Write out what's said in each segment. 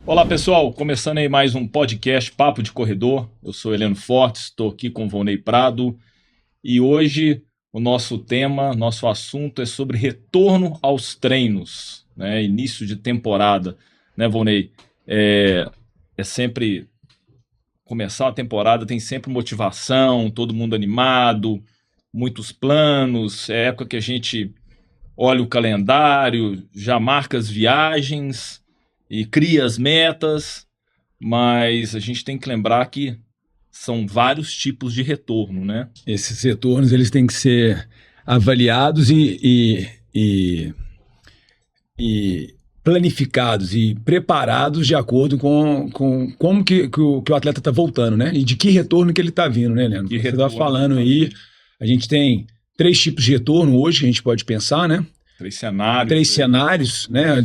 Olá pessoal, começando aí mais um podcast Papo de Corredor. Eu sou Heleno Fortes, estou aqui com o Volney Prado e hoje o nosso tema, nosso assunto é sobre retorno aos treinos, né? Início de temporada, né, Volney? É sempre começar a temporada, tem sempre motivação, todo mundo animado, muitos planos, é época que a gente olha o calendário, já marca as viagens e cria as metas, mas a gente tem que lembrar que são vários tipos de retorno, né? Esses retornos eles têm que ser avaliados e planificados e preparados de acordo com como que o atleta está voltando, né? E de que retorno que ele está vindo, né, Leandro? Você estava falando aí, a gente tem 3 tipos de retorno hoje que a gente pode pensar, né? 3 cenários. 3 cenários, né,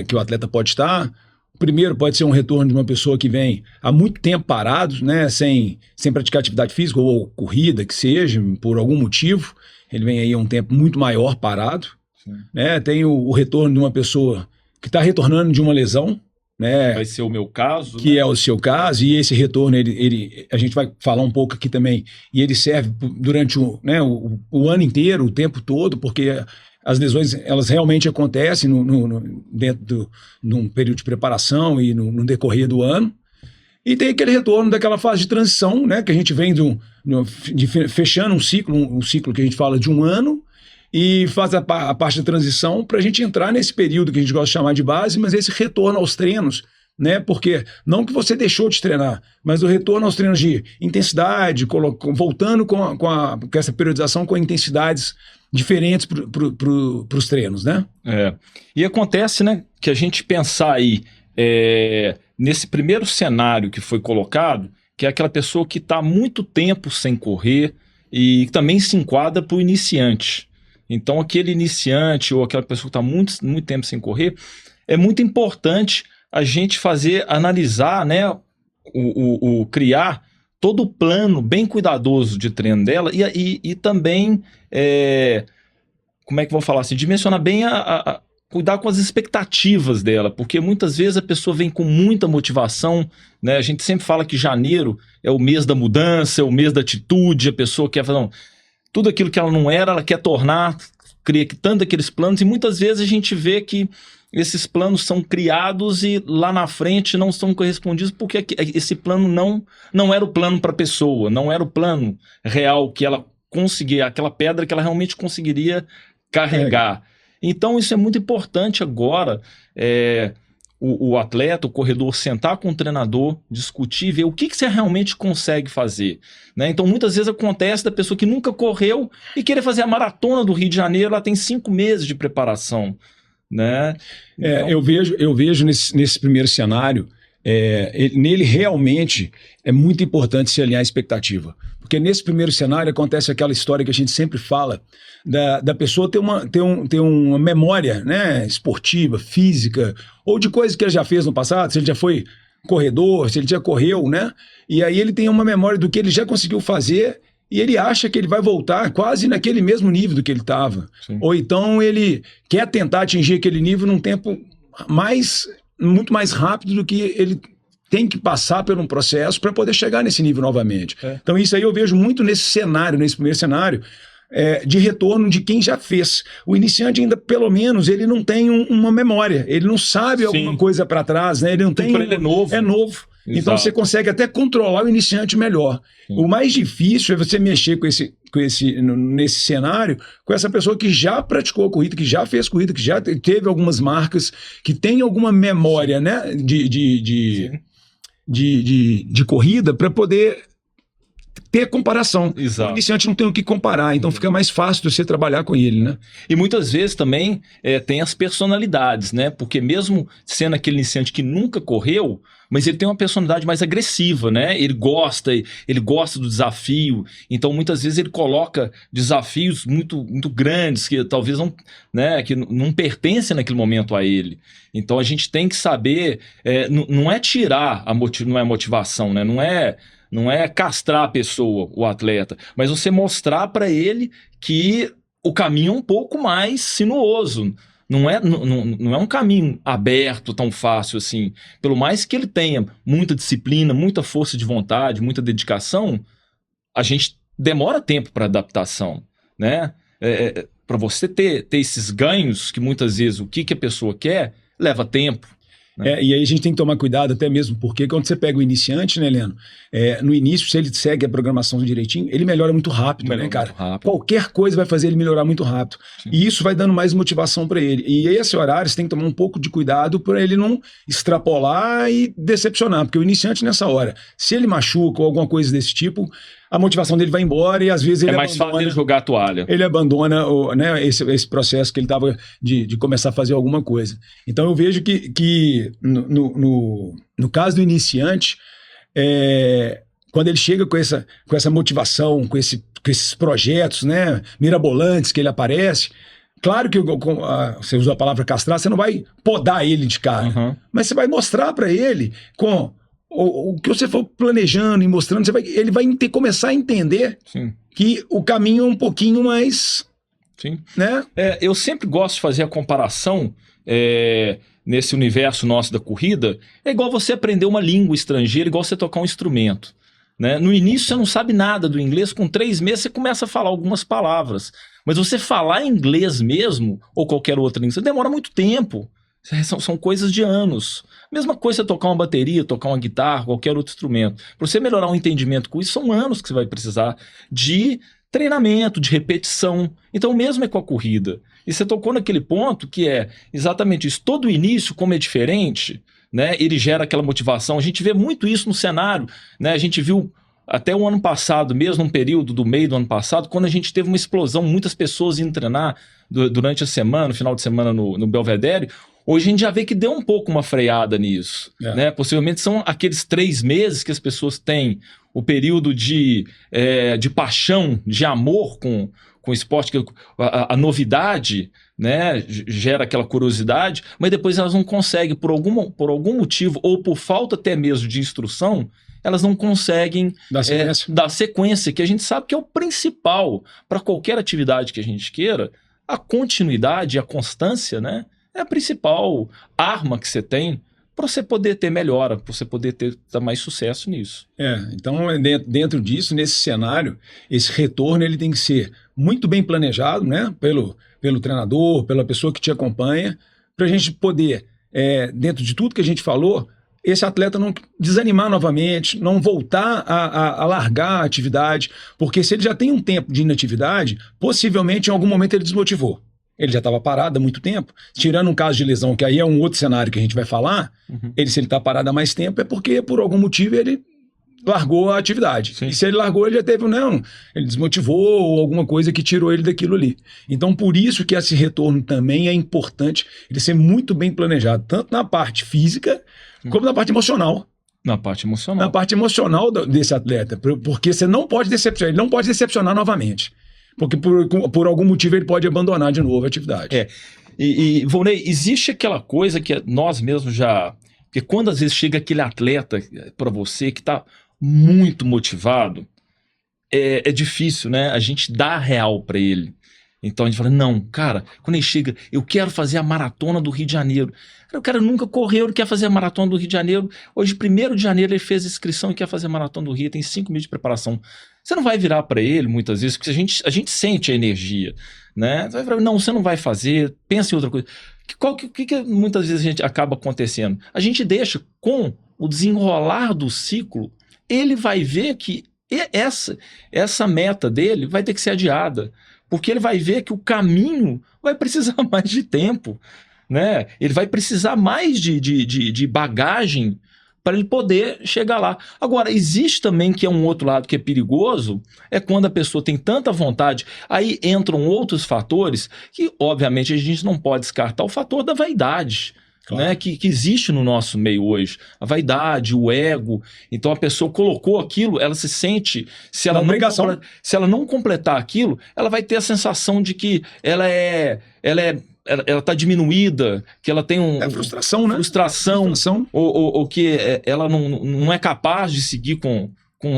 que o atleta pode estar. O primeiro pode ser um retorno de uma pessoa que vem há muito tempo parado, né, sem praticar atividade física ou corrida, que seja, por algum motivo. Ele vem aí há um tempo muito maior parado. Né? Tem o retorno de uma pessoa que está retornando de uma lesão. Né, vai ser o meu caso. Que né? é o seu caso, e esse retorno, a gente vai falar um pouco aqui também, e ele serve durante o ano inteiro, o tempo todo, porque as lesões, elas realmente acontecem dentro num período de preparação e no decorrer do ano. E tem aquele retorno daquela fase de transição, né, que a gente vem fechando um ciclo que a gente fala de um ano, e faz a parte da transição para a gente entrar nesse período que a gente gosta de chamar de base, mas esse retorno aos treinos, né? Porque não que você deixou de treinar, mas o retorno aos treinos de intensidade, voltando com essa periodização com intensidades diferentes para os treinos, né? E acontece, né, que a gente pensar aí nesse primeiro cenário que foi colocado, que é aquela pessoa que está há muito tempo sem correr e também se enquadra para o iniciante. Então, aquele iniciante ou aquela pessoa que está muito tempo sem correr, é muito importante a gente analisar, né, criar todo o plano bem cuidadoso de treino dela e também, como é que eu vou falar assim, dimensionar bem, cuidar com as expectativas dela, porque muitas vezes a pessoa vem com muita motivação, né? A gente sempre fala que janeiro é o mês da mudança, é o mês da atitude, a pessoa quer fazer... Tudo aquilo que ela não era, ela quer tornar, cria tanto aqueles planos, e muitas vezes a gente vê que esses planos são criados e lá na frente não são correspondidos porque esse plano não era o plano para a pessoa, não era o plano real que ela conseguia, aquela pedra que ela realmente conseguiria carregar. Então isso é muito importante agora, o atleta, o corredor, sentar com o treinador, discutir, ver o que você realmente consegue fazer. Né? Então, muitas vezes acontece da pessoa que nunca correu e querer fazer a maratona do Rio de Janeiro, ela tem 5 meses de preparação. Né? Então... Eu vejo nesse primeiro cenário, nele realmente é muito importante se alinhar a expectativa. Porque nesse primeiro cenário acontece aquela história que a gente sempre fala da pessoa ter uma memória, né, esportiva, física, ou de coisas que ele já fez no passado, se ele já foi corredor, se ele já correu, né? E aí ele tem uma memória do que ele já conseguiu fazer e ele acha que ele vai voltar quase naquele mesmo nível do que ele estava. Ou então ele quer tentar atingir aquele nível num tempo muito mais rápido do que ele tem que passar por um processo para poder chegar nesse nível novamente. Então isso aí eu vejo muito nesse primeiro cenário, de retorno de quem já fez. O iniciante ainda, pelo menos, ele não tem uma memória, ele não sabe alguma coisa para trás, né? Ele não tem... Ele é novo. É novo. Exato. Então você consegue até controlar o iniciante melhor. Sim. O mais difícil é você mexer nesse cenário com essa pessoa que já praticou a corrida, que já fez corrida, que já teve algumas marcas, que tem alguma memória, né, de corrida para poder ter comparação. Exato. O iniciante não tem o que comparar, então fica mais fácil de você trabalhar com ele, né? E muitas vezes também tem as personalidades, né? Porque mesmo sendo aquele iniciante que nunca correu, mas ele tem uma personalidade mais agressiva, né? Ele gosta do desafio, então muitas vezes ele coloca desafios muito, muito grandes que talvez não pertencem naquele momento a ele. Então a gente tem que saber, não é tirar não é motivação, né? Não é castrar a pessoa, o atleta, mas você mostrar para ele que o caminho é um pouco mais sinuoso. não é um caminho aberto tão fácil assim. Pelo mais que ele tenha muita disciplina, muita força de vontade, muita dedicação, a gente demora tempo para adaptação, né? Para você ter esses ganhos que muitas vezes o que a pessoa quer leva tempo. E aí a gente tem que tomar cuidado até mesmo porque quando você pega o iniciante, né, Heleno? No início, se ele segue a programação direitinho, ele melhora muito rápido, né, cara? Qualquer coisa vai fazer ele melhorar muito rápido. Sim. E isso vai dando mais motivação para ele. E esse horário você tem que tomar um pouco de cuidado para ele não extrapolar e decepcionar, porque o iniciante nessa hora, se ele machuca ou alguma coisa desse tipo, a motivação dele vai embora e às vezes ele mais fácil ele jogar a toalha. Ele abandona né, esse processo que ele estava de começar a fazer alguma coisa. Então eu vejo que no caso do iniciante, quando ele chega com essa motivação, com esses projetos, né, mirabolantes que ele aparece, claro que você usa a palavra castrar, você não vai podar ele de cara, mas você vai mostrar para ele com o que você for planejando e mostrando, ele vai começar a entender Sim. que o caminho é um pouquinho mais... Sim. Né? Eu sempre gosto de fazer a comparação nesse universo nosso da corrida. É igual você aprender uma língua estrangeira, igual você tocar um instrumento. Né? No início você não sabe nada do inglês, com 3 meses você começa a falar algumas palavras. Mas você falar inglês mesmo, ou qualquer outra língua, você demora muito tempo. São coisas de anos. Mesma coisa você tocar uma bateria, tocar uma guitarra, qualquer outro instrumento. Para você melhorar o entendimento com isso, são anos que você vai precisar de treinamento, de repetição. Então, mesmo é com a corrida. E você tocou naquele ponto que é exatamente isso. Todo o início, como é diferente, né, ele gera aquela motivação. A gente vê muito isso no cenário. Né? A gente viu até o ano passado, mesmo um período do meio do ano passado, quando a gente teve uma explosão, muitas pessoas indo treinar durante a semana, no final de semana no Belvedere. Hoje a gente já vê que deu um pouco uma freada nisso. Né? Possivelmente são aqueles 3 meses que as pessoas têm o período de paixão, de amor com o esporte, que a novidade, né, gera aquela curiosidade, mas depois elas não conseguem, por algum motivo, ou por falta até mesmo de instrução, elas não conseguem dar sequência, que a gente sabe que é o principal para qualquer atividade que a gente queira. A continuidade, a constância, né? É a principal arma que você tem para você poder ter melhora, para você poder ter mais sucesso nisso. Então, dentro disso, nesse cenário, esse retorno ele tem que ser muito bem planejado, né, pelo treinador, pela pessoa que te acompanha, para a gente poder, dentro de tudo que a gente falou, esse atleta não desanimar novamente, não voltar a largar a atividade, porque se ele já tem um tempo de inatividade, possivelmente em algum momento ele desmotivou. Ele já estava parado há muito tempo. Tirando um caso de lesão, que aí é um outro cenário que a gente vai falar, se ele está parado há mais tempo é porque por algum motivo ele largou a atividade. Sim. E se ele largou, ele já teve ele desmotivou ou alguma coisa que tirou ele daquilo ali. Então, por isso que esse retorno também é importante ele ser muito bem planejado, tanto na parte física como na parte emocional. Na parte emocional. Na parte emocional desse atleta, porque você não pode decepcionar, ele não pode decepcionar novamente. Porque por algum motivo ele pode abandonar de novo a atividade. E Volney, existe aquela coisa que nós mesmos já... Porque quando às vezes chega aquele atleta para você que está muito motivado, é difícil, né? A gente dá a real para ele. Então a gente fala, não, cara, quando ele chega, eu quero fazer a maratona do Rio de Janeiro. O cara nunca correu, ele quer fazer a maratona do Rio de Janeiro. Hoje, 1º de janeiro, ele fez a inscrição e quer fazer a maratona do Rio, tem 5 meses de preparação. Você não vai virar para ele, muitas vezes, porque a gente sente a energia, né? Você vai falar, não, você não vai fazer, pensa em outra coisa. O que muitas vezes a gente acaba acontecendo? A gente deixa, com o desenrolar do ciclo, ele vai ver que essa meta dele vai ter que ser adiada, porque ele vai ver que o caminho vai precisar mais de tempo, né? Ele vai precisar mais de bagagem para ele poder chegar lá. Agora, existe também, que é um outro lado que é perigoso, é quando a pessoa tem tanta vontade, aí entram outros fatores que, obviamente, a gente não pode descartar o fator da vaidade, claro, né, que existe no nosso meio hoje. A vaidade, o ego. Então, a pessoa colocou aquilo, ela se sente... Se ela não completar aquilo, ela vai ter a sensação de que ela está diminuída, que ela tem frustração, né? Frustração. Ou que ela não é capaz de seguir com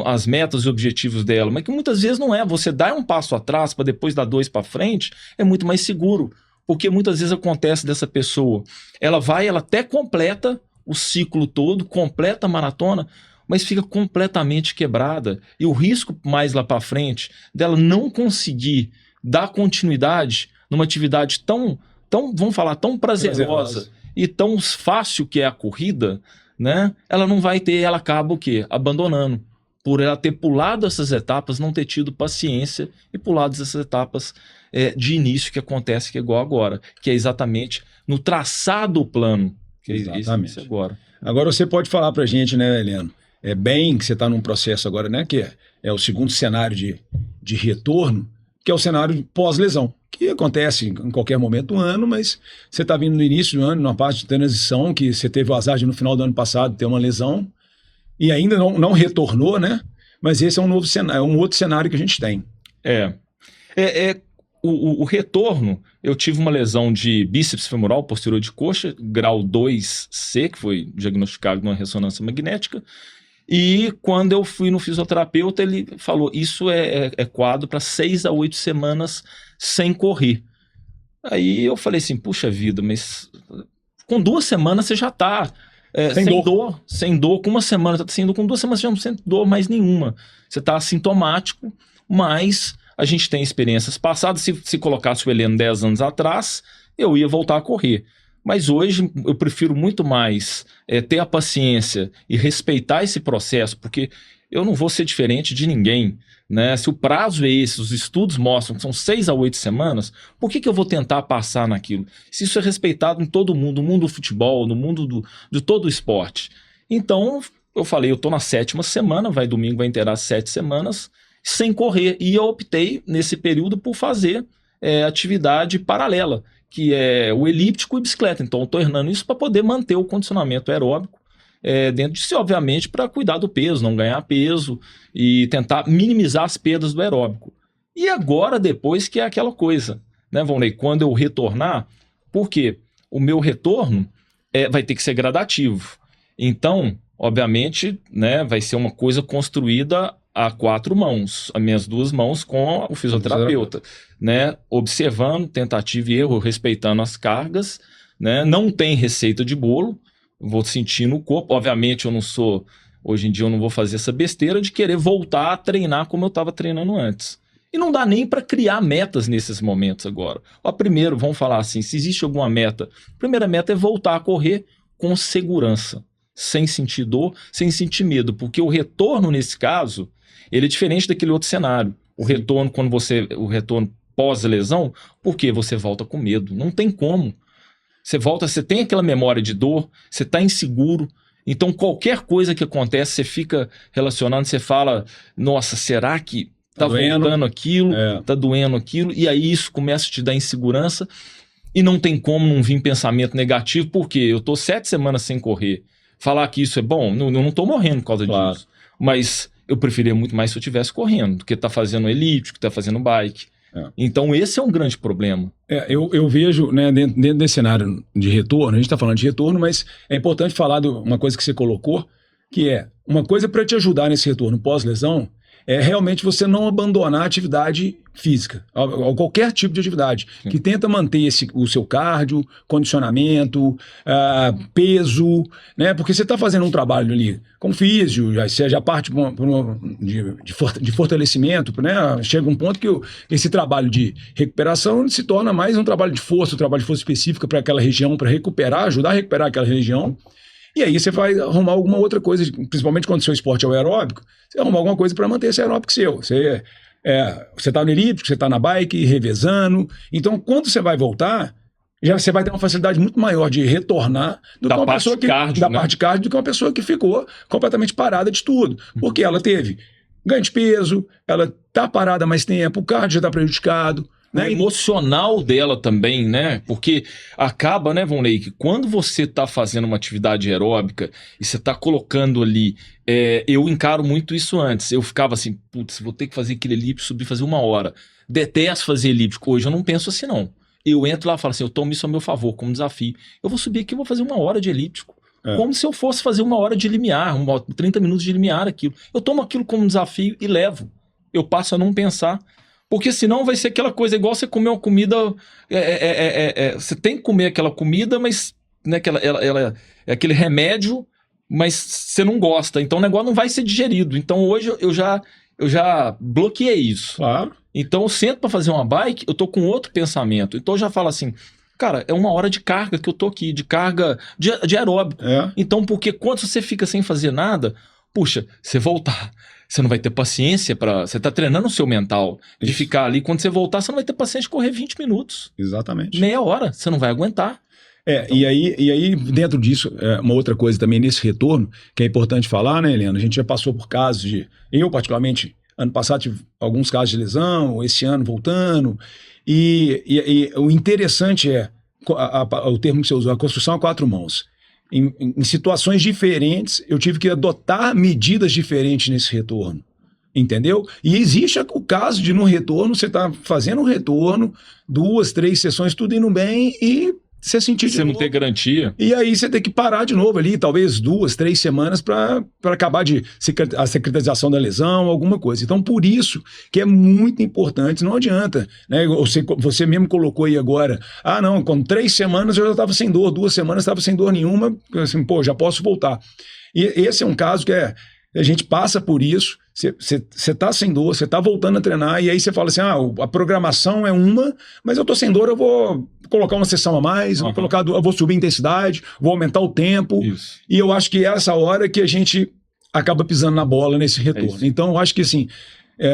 as metas e objetivos dela, mas que muitas vezes não é. Você dá um passo atrás para depois dar 2 para frente, é muito mais seguro. Porque muitas vezes acontece dessa pessoa, ela até completa o ciclo todo, completa a maratona, mas fica completamente quebrada. E o risco mais lá para frente dela não conseguir dar continuidade numa atividade tão vamos falar, tão prazerosa e tão fácil que é a corrida, né? Ela não vai ter, ela acaba o quê? Abandonando. Por ela ter pulado essas etapas, não ter tido paciência e pulado essas etapas de início que acontece, que é igual agora, que é exatamente no traçado do plano, que exatamente. Isso agora. Agora você pode falar pra gente, né, Heleno? É bem que você está num processo agora, né, que é o segundo cenário de retorno, que é o cenário pós-lesão, que acontece em qualquer momento do ano, mas você está vindo no início do ano, numa parte de transição, que você teve o azar de no final do ano passado ter uma lesão, e ainda não retornou, né? Mas esse é um novo cenário, é um outro cenário que a gente tem. O retorno, eu tive uma lesão de bíceps femoral posterior de coxa, grau 2C, que foi diagnosticado numa ressonância magnética, e quando eu fui no fisioterapeuta, ele falou, isso é quadro para 6 a 8 semanas sem correr. Aí eu falei assim, puxa vida, mas com 2 semanas você já está sem dor, com 1 semana você está sem dor, com 2 semanas você já não sente dor mais nenhuma. Você está assintomático, mas a gente tem experiências passadas. Se colocasse o Heleno 10 anos atrás, eu ia voltar a correr. Mas hoje eu prefiro muito mais ter a paciência e respeitar esse processo, porque eu não vou ser diferente de ninguém, né? Se o prazo é esse, os estudos mostram que são 6 a 8 semanas, por que eu vou tentar passar naquilo? Se isso é respeitado em todo mundo, no mundo do futebol, no mundo de todo o esporte. Então, eu falei, eu estou na 7ª semana, domingo vai inteirar 7 semanas, sem correr. E eu optei, nesse período, por fazer atividade paralela, que é o elíptico e bicicleta. Então, eu estou hernando isso para poder manter o condicionamento aeróbico dentro de si, obviamente, para cuidar do peso, não ganhar peso e tentar minimizar as perdas do aeróbico. E agora, depois, que é aquela coisa, né, Vonley? Quando eu retornar, porque o meu retorno vai ter que ser gradativo. Então, obviamente, né, vai ser uma coisa construída a 4 mãos, as minhas 2 mãos com o fisioterapeuta, né, observando, tentativa e erro, respeitando as cargas, né, não tem receita de bolo, vou sentir no corpo, obviamente hoje em dia eu não vou fazer essa besteira de querer voltar a treinar como eu estava treinando antes. E não dá nem para criar metas nesses momentos agora. Primeiro, vamos falar assim, se existe alguma meta, a primeira meta é voltar a correr com segurança, sem sentir dor, sem sentir medo, porque o retorno nesse caso, ele é diferente daquele outro cenário. O retorno, o retorno pós-lesão, porque você volta com medo. Não tem como. Você volta, você tem aquela memória de dor, você está inseguro. Então, qualquer coisa que acontece, você fica relacionando, você fala, nossa, será que tá voltando aquilo? Tá doendo aquilo? E aí isso começa a te dar insegurança. E não tem como não vir pensamento negativo, porque eu tô 7 semanas sem correr. Falar que isso é bom, não tô morrendo por causa disso. Mas eu preferia muito mais se eu estivesse correndo, do que tá fazendo elíptico, tá fazendo bike. Então esse é um grande problema. Eu vejo, né, dentro desse cenário de retorno, a gente está falando de retorno, mas é importante falar de uma coisa que você colocou, que é uma coisa para te ajudar nesse retorno pós-lesão, é realmente você não abandonar a atividade física, ou qualquer tipo de atividade, que tenta manter o seu cardio, condicionamento, peso, né? Porque você está fazendo um trabalho ali com físio, você já parte de fortalecimento, né? Chega um ponto que esse trabalho de recuperação se torna mais um trabalho de força, um trabalho de força específica para aquela região, para recuperar, ajudar a recuperar aquela região. E aí você vai arrumar alguma outra coisa, principalmente quando o seu esporte é o aeróbico, você vai arrumar alguma coisa para manter esse aeróbico seu. Você está no elíptico, você está na bike, revezando. Então, quando você vai voltar, já você vai ter uma facilidade muito maior de retornar do que uma pessoa que, da parte cardio, do que uma pessoa que ficou completamente parada de tudo. Porque ela teve ganho de peso, ela está parada mais tempo, o cardio já está prejudicado. Né? O emocional dela também, né? Porque acaba, né, Vonley, que quando você está fazendo uma atividade aeróbica e você está colocando ali, eu encaro muito isso antes. Eu ficava assim, putz, vou ter que fazer aquele elíptico, subir fazer 1 hora. Detesto fazer elíptico. Hoje eu não penso assim, não. Eu entro lá e falo assim, eu tomo isso a meu favor, como desafio. Eu vou subir aqui e vou fazer 1 hora de elíptico. Como se eu fosse fazer 1 hora de limiar, 30 minutos de limiar aquilo. Eu tomo aquilo como desafio e levo. Eu passo a não pensar. Porque senão vai ser aquela coisa igual você comer uma comida. Você tem que comer aquela comida, mas né, ela é aquele remédio, mas você não gosta. Então o negócio não vai ser digerido. Então hoje eu já bloqueei isso. Claro. Então eu sento para fazer uma bike, eu tô com outro pensamento. Então eu já falo assim, cara, é 1 hora de carga que eu tô aqui, de carga de aeróbico. Então, porque quando você fica sem fazer nada, puxa, você voltar. Você não vai ter paciência para... Você está treinando o seu mental de ficar ali. Quando você voltar, você não vai ter paciência de correr 20 minutos. Exatamente. Meia hora, você não vai aguentar. Então... e aí, dentro disso, uma outra coisa também nesse retorno, que é importante falar, né, Helena? A gente já passou por casos de... Eu, particularmente, ano passado tive alguns casos de lesão, esse ano voltando. E o interessante é, o termo que você usou, a construção a 4 mãos. Em situações diferentes, eu tive que adotar medidas diferentes nesse retorno, entendeu? E existe o caso de no retorno, você está fazendo um retorno, 2, 3 sessões, tudo indo bem e você sentir de novo. Você não ter garantia. E aí você tem que parar de novo ali, talvez 2, 3 semanas para acabar a cicatrização da lesão, alguma coisa. Então, por isso que é muito importante, não adianta, né? Você mesmo colocou aí agora, não, com 3 semanas eu já estava sem dor, 2 semanas estava sem dor nenhuma, assim, pô, já posso voltar. E esse é um caso que a gente passa por isso, você está sem dor, você está voltando a treinar, e aí você fala assim, a programação é uma, mas eu estou sem dor, eu vou colocar uma sessão a mais, eu vou subir a intensidade, vou aumentar o tempo, e eu acho que é essa hora que a gente acaba pisando na bola nesse retorno. Então, eu acho que assim,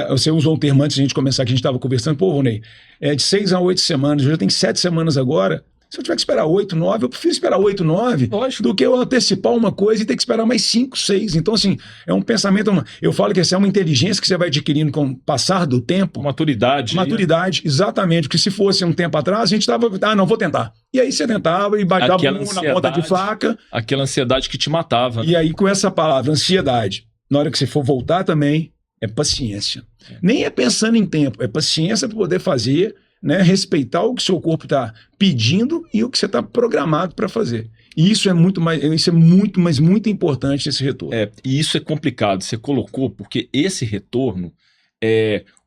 você usou um termo antes de a gente começar, que a gente estava conversando, pô, Ronei, de 6 a 8 semanas, eu já tenho 7 semanas agora. Se eu tiver que esperar 8, 9, eu prefiro esperar 8, 9 do que eu antecipar uma coisa e ter que esperar mais 5, 6. Então, assim, é um pensamento... Eu falo que essa é uma inteligência que você vai adquirindo com o passar do tempo. Maturidade. Maturidade, exatamente. Porque se fosse um tempo atrás, a gente estava... não, vou tentar. E aí você tentava e batava na ponta de faca. Aquela ansiedade que te matava. E aí, com essa palavra, ansiedade, na hora que você for voltar também, é paciência. Nem é pensando em tempo, é paciência para poder fazer... Né, respeitar o que seu corpo está pedindo e o que você está programado para fazer. E isso é muito, mas muito importante esse retorno. E isso é complicado, você colocou, porque esse retorno,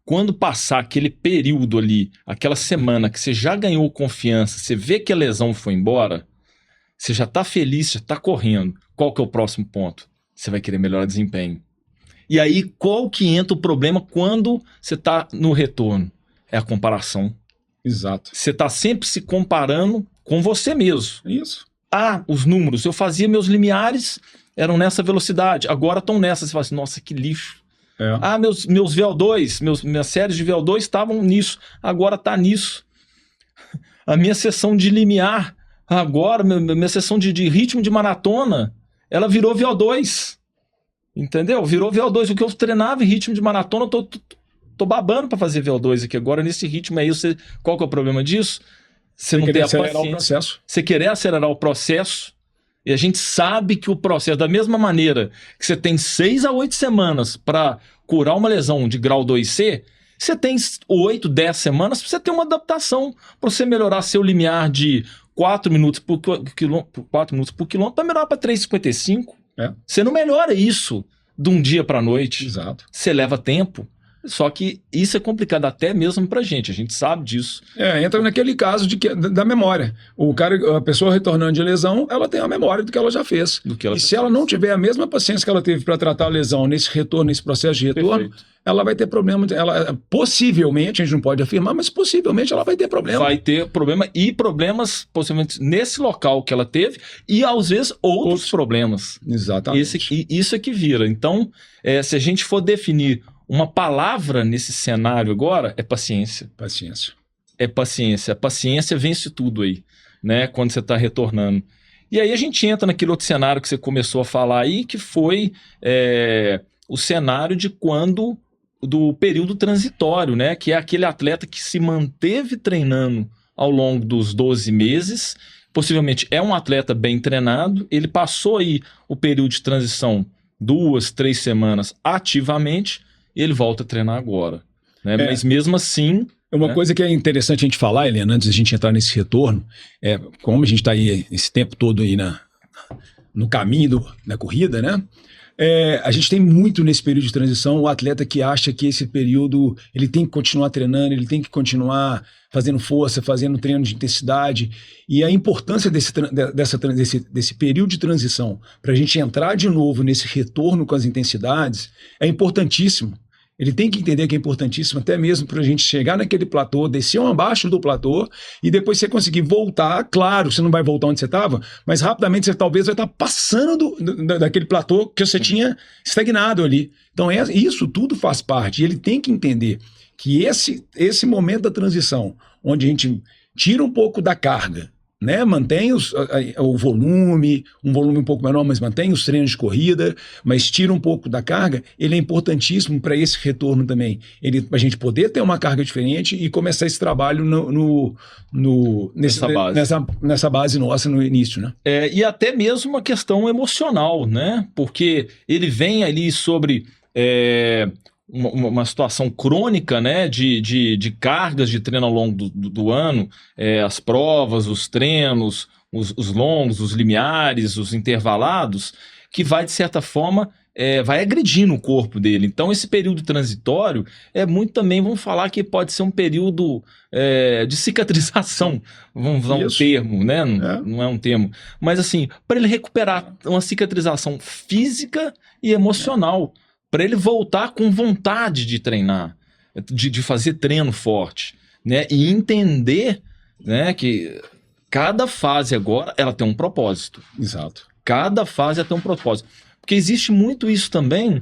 quando passar aquele período ali, aquela semana que você já ganhou confiança, você vê que a lesão foi embora, você já está feliz, já está correndo. Qual que é o próximo ponto? Você vai querer melhorar desempenho. E aí, qual que entra o problema quando você está no retorno? É a comparação. Exato. Você está sempre se comparando com você mesmo. Isso. Os números. Eu fazia meus limiares, eram nessa velocidade. Agora estão nessa. Você fala assim, nossa, que lixo. Meus VO2, minhas séries de VO2 estavam nisso. Agora está nisso. A minha sessão de limiar, agora, minha sessão de ritmo de maratona, ela virou VO2. Entendeu? Virou VO2. O que eu treinava em ritmo de maratona, eu tô babando para fazer VO2 aqui agora, nesse ritmo aí, qual que é o problema disso? Você não tem a paciência. Você querer acelerar o processo, e a gente sabe que o processo, da mesma maneira que você tem 6 a 8 semanas para curar uma lesão de grau 2C, você tem 8, 10 semanas para você ter uma adaptação, para você melhorar seu limiar de 4 minutos por quilômetro para melhorar para 3,55. Você não melhora isso de um dia para a noite. Exato. Você leva tempo. Só que isso é complicado até mesmo pra gente, a gente sabe disso. Entra naquele caso da memória. A pessoa retornando de lesão, ela tem a memória do que ela já fez. Se ela não tiver a mesma paciência que ela teve para tratar a lesão nesse retorno, nesse processo de retorno, ela vai ter problema. Possivelmente, a gente não pode afirmar, mas possivelmente ela vai ter problema. Vai ter problema e problemas possivelmente nesse local que ela teve e às vezes outros problemas. Exatamente. Isso é que vira. Então, se a gente for definir uma palavra nesse cenário agora, é paciência. Paciência. É paciência. A paciência vence tudo aí, né? Quando você está retornando. E aí a gente entra naquele outro cenário que você começou a falar aí, que foi o cenário do período transitório, né? Que é aquele atleta que se manteve treinando ao longo dos 12 meses, possivelmente é um atleta bem treinado, ele passou aí o período de transição 2, 3 semanas ativamente, e ele volta a treinar agora. Né? Mas mesmo assim... Uma coisa que é interessante a gente falar, Helena, antes de a gente entrar nesse retorno, como a gente está aí esse tempo todo aí no caminho da corrida, né? A gente tem muito nesse período de transição o atleta que acha que esse período ele tem que continuar treinando, ele tem que continuar fazendo força, fazendo treino de intensidade. E a importância desse período de transição para a gente entrar de novo nesse retorno com as intensidades é importantíssimo. Ele tem que entender que é importantíssimo, até mesmo para a gente chegar naquele platô, descer um abaixo do platô e depois você conseguir voltar. Claro, você não vai voltar onde você estava, mas rapidamente você talvez vai estar passando daquele platô que você tinha estagnado ali. Então, isso tudo faz parte. E ele tem que entender que esse momento da transição, onde a gente tira um pouco da carga, né? Mantém o volume, um volume um pouco menor, mas mantém os treinos de corrida, mas tira um pouco da carga, ele é importantíssimo para esse retorno também. A gente poder ter uma carga diferente e começar esse trabalho nessa base nossa no início, né? E até mesmo uma questão emocional, né? Porque ele vem ali sobre uma situação crônica, né, de cargas de treino ao longo do ano, as provas, os treinos, os longos, os limiares, os intervalados, que vai, de certa forma, vai agredindo o corpo dele. Então, esse período transitório é muito também, vamos falar que pode ser um período de cicatrização, vamos usar um termo, né? Não é um termo. Mas, assim, para ele recuperar uma cicatrização física e emocional, para ele voltar com vontade de treinar, de fazer treino forte, né? E entender, né, que cada fase agora ela tem um propósito. Exato. Cada fase tem um propósito. Porque existe muito isso também,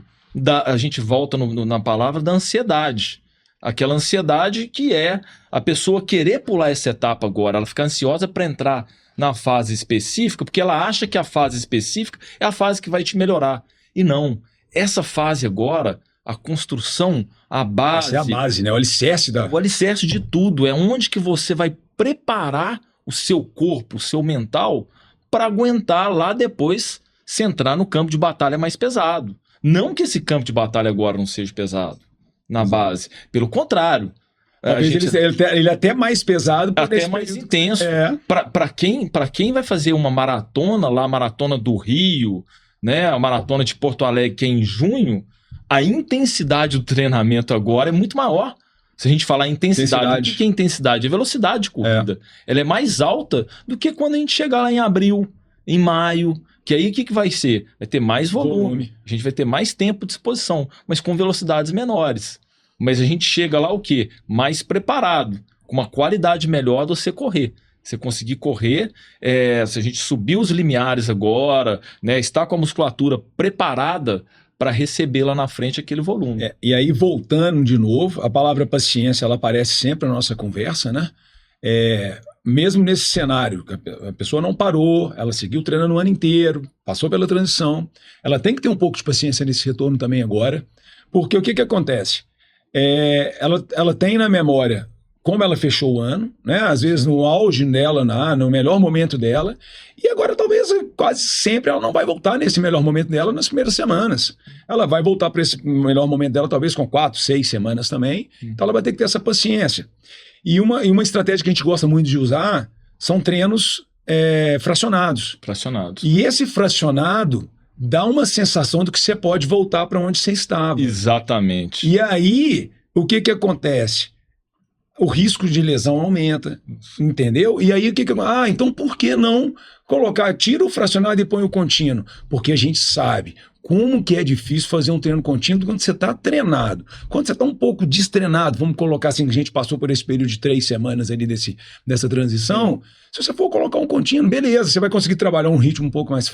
a gente volta na palavra da ansiedade. Aquela ansiedade que é a pessoa querer pular essa etapa agora, ela fica ansiosa para entrar na fase específica, porque ela acha que a fase específica é a fase que vai te melhorar. E não. Essa fase agora, a construção, a base... Essa é a base, né? O alicerce O alicerce de tudo. É onde que você vai preparar o seu corpo, o seu mental, para aguentar lá depois se entrar no campo de batalha mais pesado. Não que esse campo de batalha agora não seja pesado na base. Pelo contrário. Talvez ele é até mais pesado. Até mais intenso. Para quem vai fazer uma maratona, lá a Maratona do Rio... né, a maratona de Porto Alegre, que é em junho, a intensidade do treinamento agora é muito maior. Se a gente falar intensidade, o que é intensidade? É velocidade de corrida. Ela é mais alta do que quando a gente chegar lá em abril, em maio, que aí o que vai ser? Vai ter mais volume. A gente vai ter mais tempo de exposição, mas com velocidades menores. Mas a gente chega lá o quê? Mais preparado, com uma qualidade melhor de você correr. Você conseguir correr, se a gente subir os limiares agora, né, estar com a musculatura preparada para receber lá na frente aquele volume. E aí, voltando de novo, a palavra paciência, ela aparece sempre na nossa conversa, né? Mesmo nesse cenário, a pessoa não parou, ela seguiu treinando o ano inteiro, passou pela transição, ela tem que ter um pouco de paciência nesse retorno também agora, porque o que acontece? Ela tem na memória como ela fechou o ano, né? Às vezes no auge dela, no melhor momento dela, e agora talvez quase sempre ela não vai voltar nesse melhor momento dela nas primeiras semanas. Ela vai voltar para esse melhor momento dela talvez com 4, 6 semanas também, então ela vai ter que ter essa paciência. E uma estratégia que a gente gosta muito de usar são treinos fracionados. E esse fracionado dá uma sensação de que você pode voltar para onde você estava. Exatamente. E aí, o que acontece? O risco de lesão aumenta, entendeu? E aí, então por que não tira o fracionado e põe o contínuo? Porque a gente sabe como que é difícil fazer um treino contínuo quando você está treinado. Quando você está um pouco destreinado, vamos colocar assim, que a gente passou por esse período de 3 semanas ali dessa transição, se você for colocar um contínuo, beleza, você vai conseguir trabalhar um ritmo um pouco mais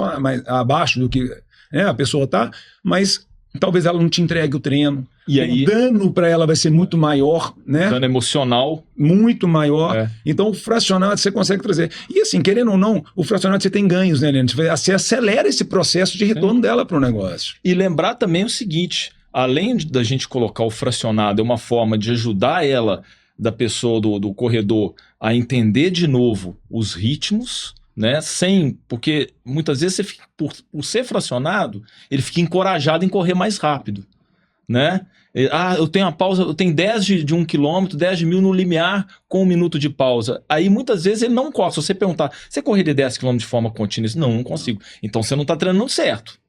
abaixo do que a pessoa está, mas talvez ela não te entregue o treino. E aí, o dano para ela vai ser muito maior, né? Dano emocional. Muito maior. Então, o fracionado você consegue trazer. E assim, querendo ou não, o fracionado você tem ganhos, né, Leandro? Você acelera esse processo de retorno dela para o negócio. E lembrar também o seguinte, além da gente colocar o fracionado, é uma forma de ajudar ela, da pessoa, do corredor, a entender de novo os ritmos, né? Porque muitas vezes você fica, por ser fracionado, ele fica encorajado em correr mais rápido. né? Eu tenho a pausa, eu tenho 10 de 1 quilômetro, 10 de 1000 no limiar com 1 minuto de pausa. Aí muitas vezes ele não corre. Se você perguntar, você correria 10 quilômetros de forma contínua? Não consigo. Então você não está treinando certo.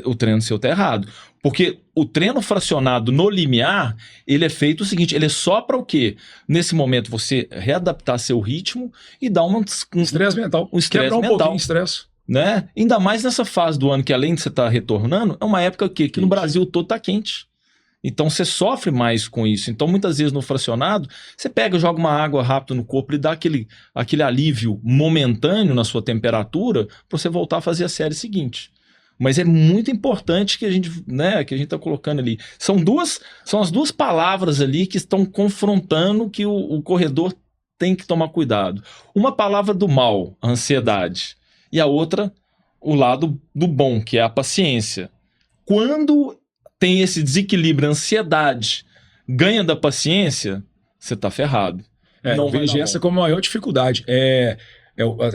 O treino seu está errado. Porque o treino fracionado no limiar, ele é feito o seguinte, ele é só para o quê? Nesse momento você readaptar seu ritmo e dar um estresse mental. Um estresse mental. Um pouquinho de estresse. Né? Ainda mais nessa fase do ano que além de você estar retornando, é uma época que no Brasil todo está quente. Então você sofre mais com isso. Então muitas vezes no fracionado, você pega, joga uma água rápido no corpo e dá aquele alívio momentâneo na sua temperatura para você voltar a fazer a série seguinte. Mas é muito importante que a gente, né, que a gente está colocando ali. São as duas palavras ali que estão confrontando que o corredor tem que tomar cuidado. Uma palavra do mal, a ansiedade, e a outra, o lado do bom, que é a paciência. Quando tem esse desequilíbrio, a ansiedade ganha da paciência, você está ferrado. Eu vejo essa como a maior dificuldade.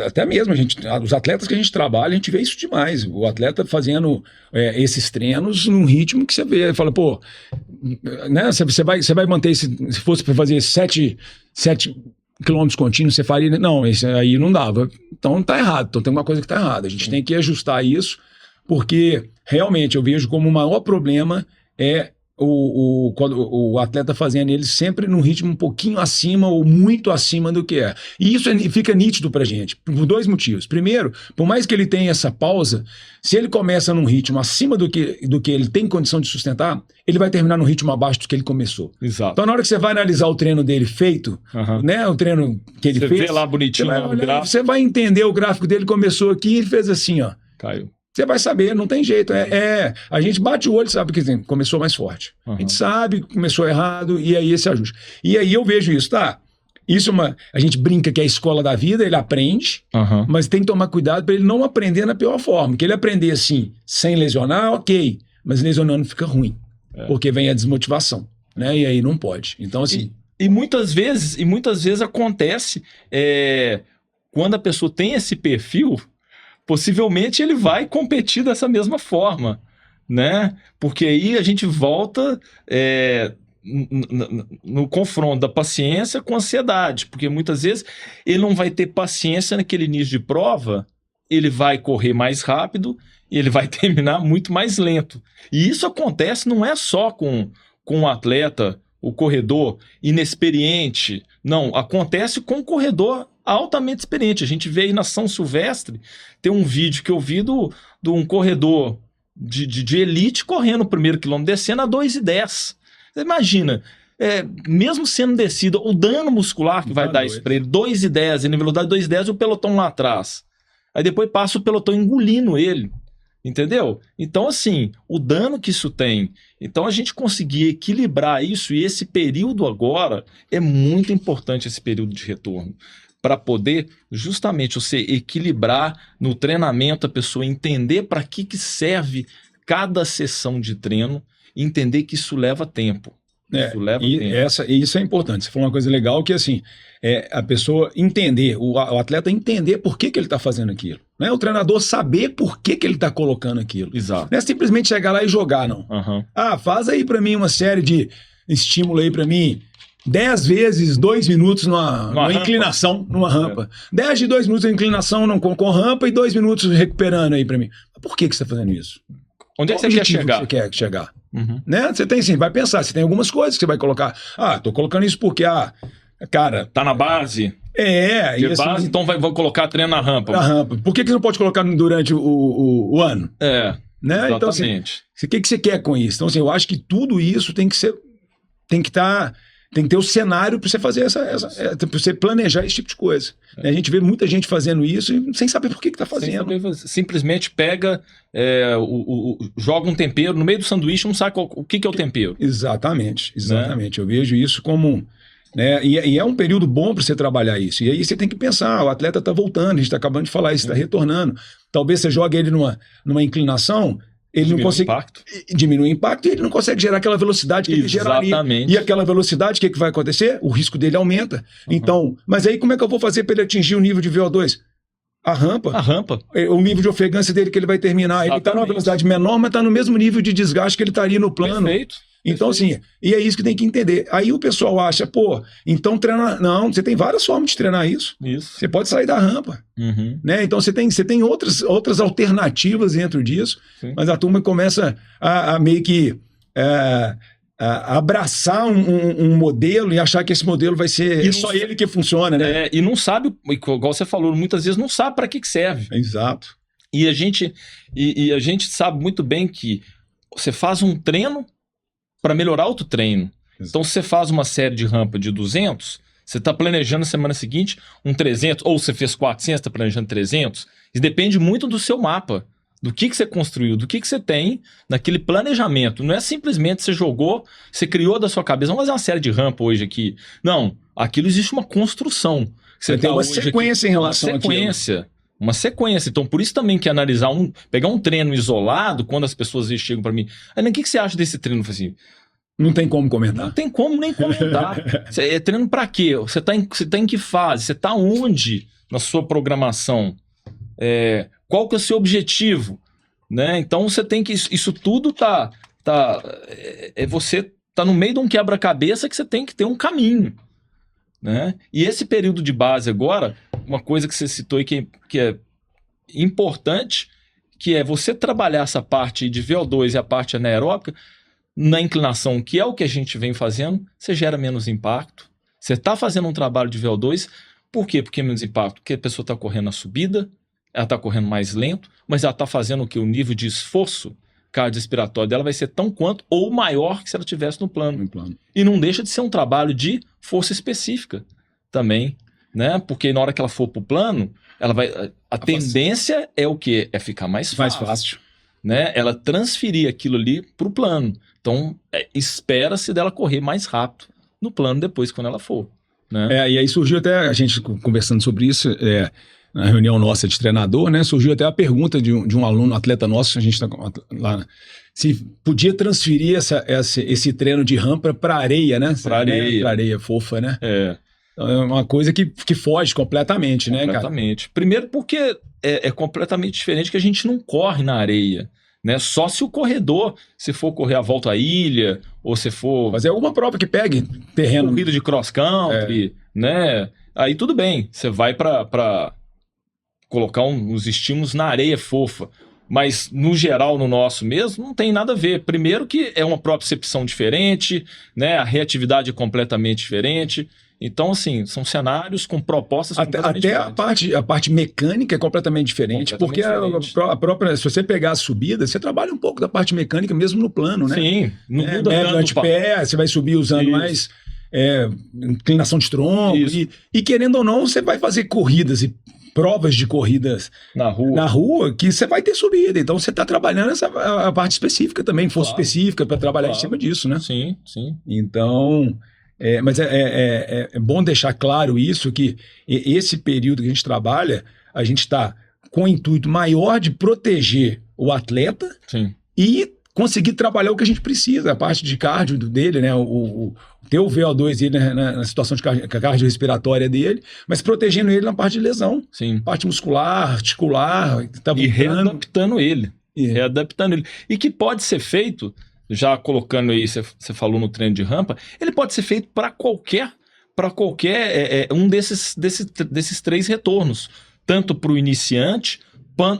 Até mesmo os atletas que a gente trabalha, a gente vê isso demais. O atleta fazendo esses treinos num ritmo que você vê, fala, pô, né, você vai manter se fosse para fazer 7 quilômetros contínuos, você faria? Não, isso aí não dava. Então tá errado, então tem uma coisa que tá errada. A gente tem que ajustar isso, porque realmente eu vejo como o maior problema é o atleta fazendo ele sempre num ritmo um pouquinho acima ou muito acima do que é. E isso fica nítido pra gente, por 2 motivos. Primeiro, por mais que ele tenha essa pausa, se ele começa num ritmo acima do que ele tem condição de sustentar, ele vai terminar num ritmo abaixo do que ele começou. Exato. Então na hora que você vai analisar o treino dele feito, né, o treino que ele fez... Você vê lá bonitinho no gráfico. Você vai entender o gráfico dele, começou aqui e ele fez assim, ó. Caiu. Você vai saber, não tem jeito. A gente bate o olho e sabe que assim, começou mais forte. A gente sabe que começou errado e aí esse ajuste. E aí eu vejo isso, tá? Isso a gente brinca que é a escola da vida, ele aprende, mas tem que tomar cuidado para ele não aprender na pior forma. Que ele aprender assim, sem lesionar, ok. Mas lesionando fica ruim. Porque vem a desmotivação, né? E aí não pode. Então assim... E muitas vezes acontece quando a pessoa tem esse perfil... possivelmente ele vai competir dessa mesma forma, né? Porque aí a gente volta no confronto da paciência com a ansiedade, porque muitas vezes ele não vai ter paciência naquele início de prova, ele vai correr mais rápido e ele vai terminar muito mais lento. E isso acontece não é só com o atleta, o corredor inexperiente, não, acontece com o corredor altamente experiente. A gente vê aí na São Silvestre, tem um vídeo que eu vi de um corredor de elite correndo o primeiro quilômetro, descendo a 2:10. Você imagina, mesmo sendo descida, o dano muscular que vai dar isso para ele, 2:10, ele na velocidade 2:10 e o pelotão lá atrás. Aí depois passa o pelotão engolindo ele. Entendeu? Então, assim, o dano que isso tem. Então, a gente conseguir equilibrar isso, e esse período agora é muito importante, esse período de retorno, para poder justamente você equilibrar no treinamento, a pessoa entender para que serve cada sessão de treino, e entender que isso leva tempo. Isso é importante. Você falou uma coisa legal que assim, a pessoa entender, o atleta entender por que ele está fazendo aquilo. Né? O treinador saber por que ele está colocando aquilo. Exato. Não é simplesmente chegar lá e jogar, não. Faz aí para mim uma série de estímulo aí para mim, 10 vezes 2 minutos numa inclinação, numa rampa. 10 de 2 minutos de inclinação com rampa e 2 minutos recuperando aí para mim. Por que você está fazendo isso? Onde é que você quer chegar? Você quer chegar? Né? Você tem sim, vai pensar, você tem algumas coisas que você vai colocar. Tô colocando isso porque, cara... Tá na base? E assim, base, então vou colocar treino na rampa. Na rampa. Por que você não pode colocar durante o ano? Né? Exatamente. Então, assim, o que você quer com isso? Então, assim, eu acho que tudo isso tem que ter o cenário para você fazer para você planejar esse tipo de coisa. A gente vê muita gente fazendo isso sem saber por que está fazendo. Simplesmente pega, joga um tempero no meio do sanduíche, não sabe o que é o tempero. Exatamente. Né? Eu vejo isso como... Né? E é um período bom para você trabalhar isso. E aí você tem que pensar, o atleta está voltando, a gente está acabando de falar isso, está retornando. Talvez você jogue ele numa inclinação... Ele não consegue diminuir o impacto e ele não consegue gerar aquela velocidade que ele geraria. E aquela velocidade, o que vai acontecer? O risco dele aumenta. Então, mas aí como é que eu vou fazer para ele atingir o nível de VO2? A rampa. A rampa. O nível de ofegância dele que ele vai terminar. Ele está numa velocidade menor, mas está no mesmo nível de desgaste que ele estaria no plano. Perfeito. Então, assim, e é isso que tem que entender. Aí o pessoal acha, pô, então treinar. Não, você tem várias formas de treinar isso. Isso. Você pode sair da rampa. Né? Então você tem outras alternativas dentro disso, Sim. mas a turma começa a meio que a abraçar um modelo e achar que esse modelo vai ser só ele que funciona, né? E não sabe, igual você falou, muitas vezes não sabe para que serve. Exato. E a gente sabe muito bem que você faz um treino para melhorar outro treino. Exato. Então, se você faz uma série de rampa de 200, você está planejando na semana seguinte um 300, ou você fez 400, está planejando 300. Isso depende muito do seu mapa, do que você construiu, do que você tem naquele planejamento. Não é simplesmente você jogou, você criou da sua cabeça, vamos fazer uma série de rampa hoje aqui. Não, aquilo existe uma construção. Você tem uma sequência em relação àquilo. Uma sequência. Então, por isso também que analisar pegar um treino isolado, quando as pessoas chegam para mim, o que você acha desse treino? Eu falei assim, não tem como comentar. Não tem como nem comentar. É treino para quê? Você tá em que fase? Você tá onde na sua programação? Qual que é o seu objetivo? Né? Então, você tem que... Isso tudo você tá no meio de um quebra-cabeça que você tem que ter um caminho. Né? E esse período de base agora, uma coisa que você citou aí que é importante, que é você trabalhar essa parte de VO2 e a parte anaeróbica na inclinação, que é o que a gente vem fazendo, você gera menos impacto. Você está fazendo um trabalho de VO2, por quê? Porque menos impacto? Porque a pessoa está correndo na subida, ela está correndo mais lento, mas ela está fazendo o quê? O nível de esforço cardiorrespiratório dela vai ser tão quanto ou maior que se ela estivesse no plano. E não deixa de ser um trabalho de força específica também, né? Porque na hora que ela for para o plano, ela vai... A tendência é o quê? É ficar mais fácil. Né? Ela transferir aquilo ali para o plano. Então, espera-se dela correr mais rápido no plano depois, quando ela for. Né? E aí surgiu até, a gente conversando sobre isso, na reunião nossa de treinador, né? Surgiu até a pergunta de um aluno, atleta nosso, a gente está lá, se podia transferir esse treino de rampa para areia, né? Para areia. Para areia fofa, né? Então, é uma coisa que foge completamente, né, cara? Completamente. Primeiro porque é completamente diferente, que a gente não corre na areia. Né? Só se o corredor, se for correr a volta à ilha, ou se for... Fazer alguma prova que pegue terreno. Corrida de cross country, né? Aí tudo bem, você vai para colocar uns estímulos na areia fofa. Mas, no geral, no nosso mesmo, não tem nada a ver. Primeiro que é uma propriocepção diferente, né? A reatividade é completamente diferente. Então, assim, são cenários com propostas completamente diferentes. Até a parte mecânica é completamente diferente, porque a própria, se você pegar a subida, você trabalha um pouco da parte mecânica mesmo no plano, né? Sim, não muda tanto. Antepé, você vai subir usando mais inclinação de tronco, e querendo ou não, você vai fazer corridas e provas de corridas na rua que você vai ter subida. Então, você está trabalhando a parte específica também, força específica para trabalhar em cima disso, né? Sim, sim. Então... mas é bom deixar claro isso, que esse período que a gente trabalha, a gente está com o intuito maior de proteger o atleta e conseguir trabalhar o que a gente precisa, a parte de cardio dele, né? Ter o VO2 dele na situação de cardiorrespiratória dele, mas protegendo ele na parte de lesão. Sim. Parte muscular, articular. E readaptando ele. Readaptando ele. E que pode ser feito... Já colocando aí, você falou no treino de rampa, ele pode ser feito para qualquer um desses três retornos. Tanto para o iniciante,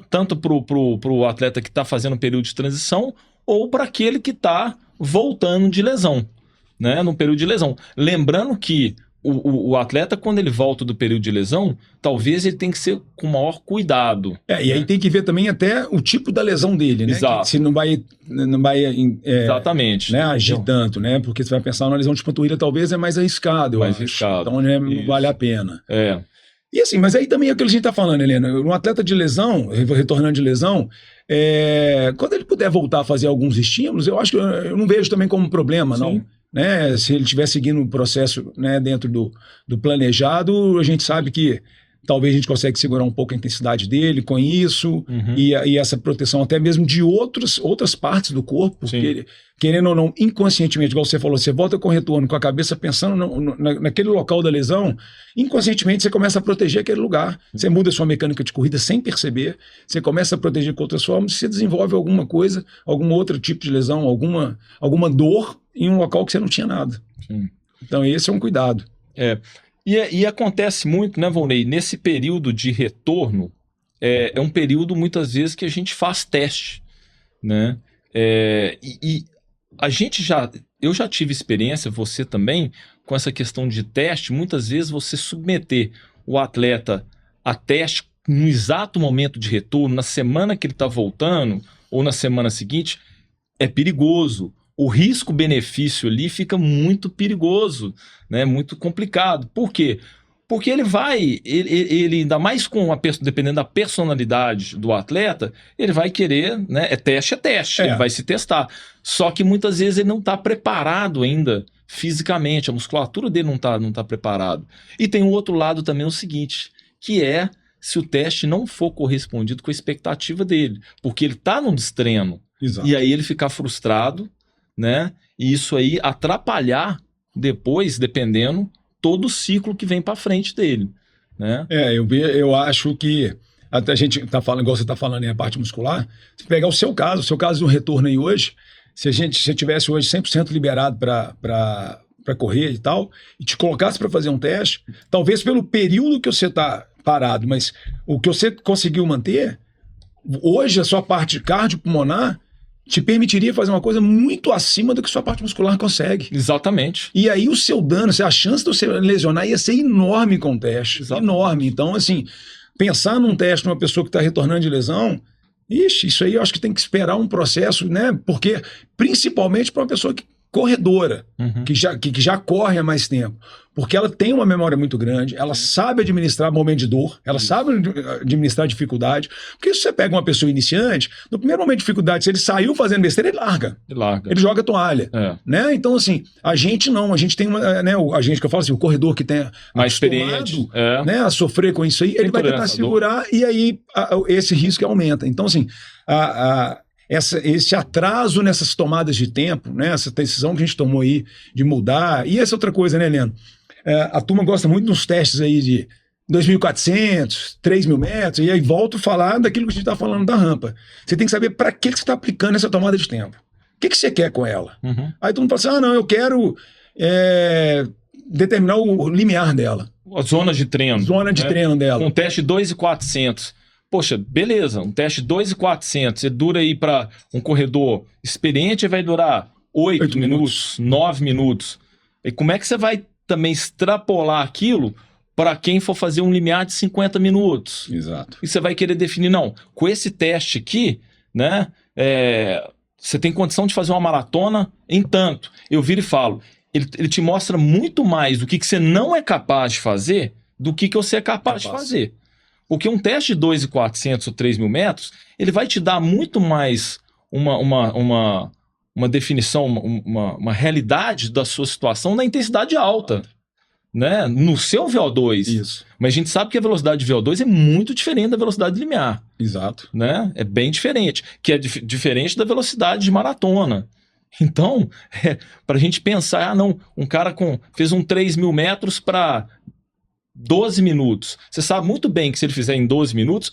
tanto para o atleta que está fazendo um período de transição, ou para aquele que está voltando de lesão, né? No período de lesão. Lembrando que o atleta, quando ele volta do período de lesão, talvez ele tenha que ser com maior cuidado. E aí tem que ver também até o tipo da lesão dele, né? Exato. Se não vai exatamente. Né, agir tanto, né? Porque você vai pensar numa lesão de panturrilha, talvez é mais arriscado, eu acho. Então não vale a pena. E assim, mas aí também é aquilo que a gente está falando, Helena. Um atleta de lesão, retornando de lesão, quando ele puder voltar a fazer alguns estímulos, eu acho que eu não vejo também como problema, não. Né? Se ele estiver seguindo o processo, né, dentro do planejado, a gente sabe que talvez a gente consiga segurar um pouco a intensidade dele com isso, e essa proteção até mesmo de outras partes do corpo, porque, querendo ou não, inconscientemente, igual você falou, você volta com o retorno com a cabeça pensando naquele local da lesão, inconscientemente você começa a proteger aquele lugar, você muda a sua mecânica de corrida sem perceber, você começa a proteger com outras formas, você desenvolve alguma coisa, algum outro tipo de lesão, alguma dor em um local que você não tinha nada. Sim. Então esse é um cuidado. E acontece muito, né, Volney, nesse período de retorno, é um período muitas vezes que a gente faz teste, né? E a gente eu já tive experiência, você também, com essa questão de teste. Muitas vezes você submeter o atleta a teste no exato momento de retorno, na semana que ele está voltando, ou na semana seguinte, é perigoso. O risco-benefício ali fica muito perigoso, né? Muito complicado. Por quê? Porque ele ainda mais dependendo da personalidade do atleta, ele vai querer, né? É teste, ele vai se testar. Só que muitas vezes ele não está preparado ainda fisicamente, a musculatura dele não tá preparado. E tem um outro lado também, o seguinte, que é se o teste não for correspondido com a expectativa dele, porque ele está no destreino. Exato. E aí ele ficar frustrado, né? E isso aí atrapalhar depois, dependendo, todo o ciclo que vem para frente dele, né? Eu acho que até a gente tá falando, igual você tá falando aí, a parte muscular, se pegar o seu caso do retorno aí hoje, se eu tivesse hoje 100% liberado para correr e tal, e te colocasse para fazer um teste, talvez pelo período que você tá parado, mas o que você conseguiu manter, hoje a sua parte cardiopulmonar te permitiria fazer uma coisa muito acima do que sua parte muscular consegue. Exatamente. E aí o seu dano, a chance de você lesionar ia ser enorme com o teste. Exatamente. Enorme. Então, assim, pensar num teste numa pessoa que está retornando de lesão, isso aí eu acho que tem que esperar um processo, né? Porque, principalmente para uma pessoa corredora, que já corre há mais tempo. Porque ela tem uma memória muito grande, ela sabe administrar momento de dor, ela sabe administrar dificuldade. Porque se você pega uma pessoa iniciante, no primeiro momento de dificuldade, se ele saiu fazendo besteira, ele larga. Ele joga a toalha. Né? Então, assim, a gente não, a gente tem uma, né, a gente que eu falo assim, o corredor que tem mais experiente, né, a sofrer com isso aí, ele vai tentar segurar e aí esse risco aumenta. Então, assim, esse atraso nessas tomadas de tempo, né, essa decisão que a gente tomou aí de mudar, e essa outra coisa, né, Leandro? A turma gosta muito dos testes aí de 2.400, 3.000 metros, e aí volto a falar daquilo que a gente está falando da rampa. Você tem que saber para que você está aplicando essa tomada de tempo. O que você quer com ela? Aí todo mundo fala assim, não, eu quero determinar o limiar dela. A zona de treino. Zona de treino dela. Um teste 2.400. Poxa, beleza, um teste 2.400, dura aí para um corredor experiente, vai durar 8 minutos, 9 minutos. E como é que você vai também extrapolar aquilo para quem for fazer um limiar de 50 minutos? Exato. E você vai querer definir, não, com esse teste aqui, né, você tem condição de fazer uma maratona em tanto. Eu viro e falo, ele te mostra muito mais do que você não é capaz de fazer do que você é capaz de fazer. Porque um teste de 2.400 ou 3.000 metros, ele vai te dar muito mais uma definição, uma realidade da sua situação na intensidade alta, né? No seu VO2. Isso. Mas a gente sabe que a velocidade de VO2 é muito diferente da velocidade limiar. Exato. Né? É bem diferente, que é diferente da velocidade de maratona. Então, para a gente pensar, um cara fez um 3.000 metros para 12 minutos. Você sabe muito bem que se ele fizer em 12 minutos,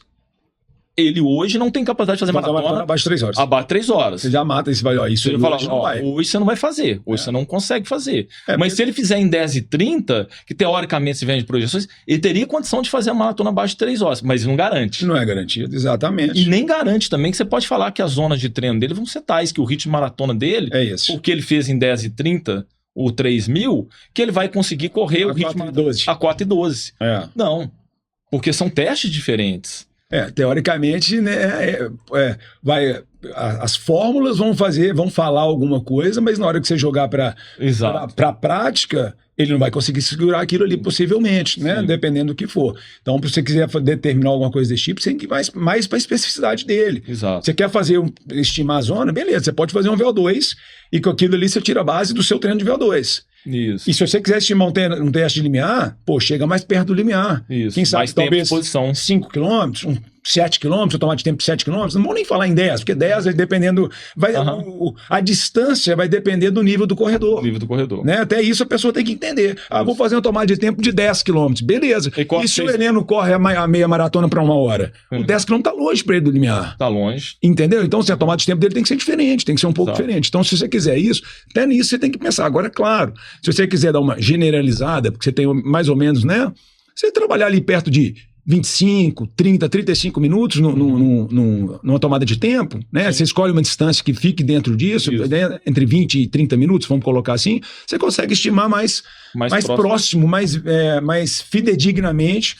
ele hoje não tem capacidade de fazer maratona abaixo de 3 horas. Abaixo de 3 horas. Você já mata esse valor. Isso ele fala, hoje você não vai fazer. Hoje você não consegue fazer. Mas se ele fizer em 10h30, que teoricamente se vende projeções, ele teria condição de fazer a maratona abaixo de 3 horas. Mas não garante. Não é garantido, exatamente. E nem garante também que você pode falar que as zonas de treino dele vão ser tais, que o ritmo de maratona dele, porque ele fez em 10h30 o 3.000, que ele vai conseguir correr o ritmo a 4:12. Não, porque são testes diferentes. Teoricamente, né, as fórmulas vão falar alguma coisa, mas na hora que você jogar para a prática, ele não vai conseguir segurar aquilo ali, possivelmente, né? Dependendo do que for. Então, se você quiser determinar alguma coisa desse tipo, você tem que ir mais para a especificidade dele. Exato. Você quer estimar a zona? Beleza, você pode fazer um VO2 e com aquilo ali você tira a base do seu treino de VO2. Isso. E se você quiser estimar um teste de limiar, pô, chega mais perto do limiar. Isso. Quem sabe Mais tempo de talvez exposição. 5 km, 7 km, eu tomar de tempo de 7 km, não vou nem falar em 10, porque 10 é dependendo. A distância vai depender do nível do corredor. Nível do corredor. Né? Até isso a pessoa tem que entender. Vou fazer uma tomada de tempo de 10 km. Beleza. E se o Heleno corre a meia maratona para 1 hora? O 10 km tá longe para ele do limiar. Tá longe. Entendeu? Então, assim, a tomada de tempo dele tem que ser diferente, tem que ser um pouco diferente. Então, se você quiser isso, até nisso você tem que pensar. Agora, é claro, se você quiser dar uma generalizada, porque você tem mais ou menos, né? Você trabalhar ali perto de 25, 30, 35 minutos numa tomada de tempo, né? Você escolhe uma distância que fique dentro disso, né? Entre 20 e 30 minutos, vamos colocar assim, você consegue estimar mais próximo, mais fidedignamente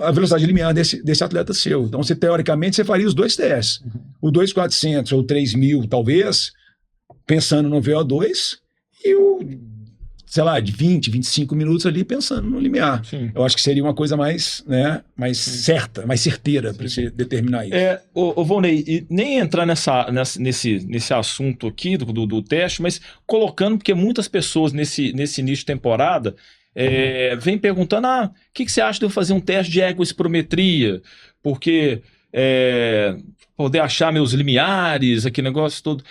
a velocidade limiar desse atleta seu. Então, teoricamente, você faria os 2 testes. O 2.400 ou 3.000, talvez, pensando no VO2, e o, sei lá, de 20, 25 minutos ali pensando no limiar. Sim. Eu acho que seria uma coisa mais certa, mais certeira para você determinar isso. Ô Volney, e nem entrar nesse assunto aqui do teste, mas colocando, porque muitas pessoas nesse início de temporada vêm perguntando, o que você acha de eu fazer um teste de egoespirometria? Porque poder achar meus limiares, aquele negócio todo.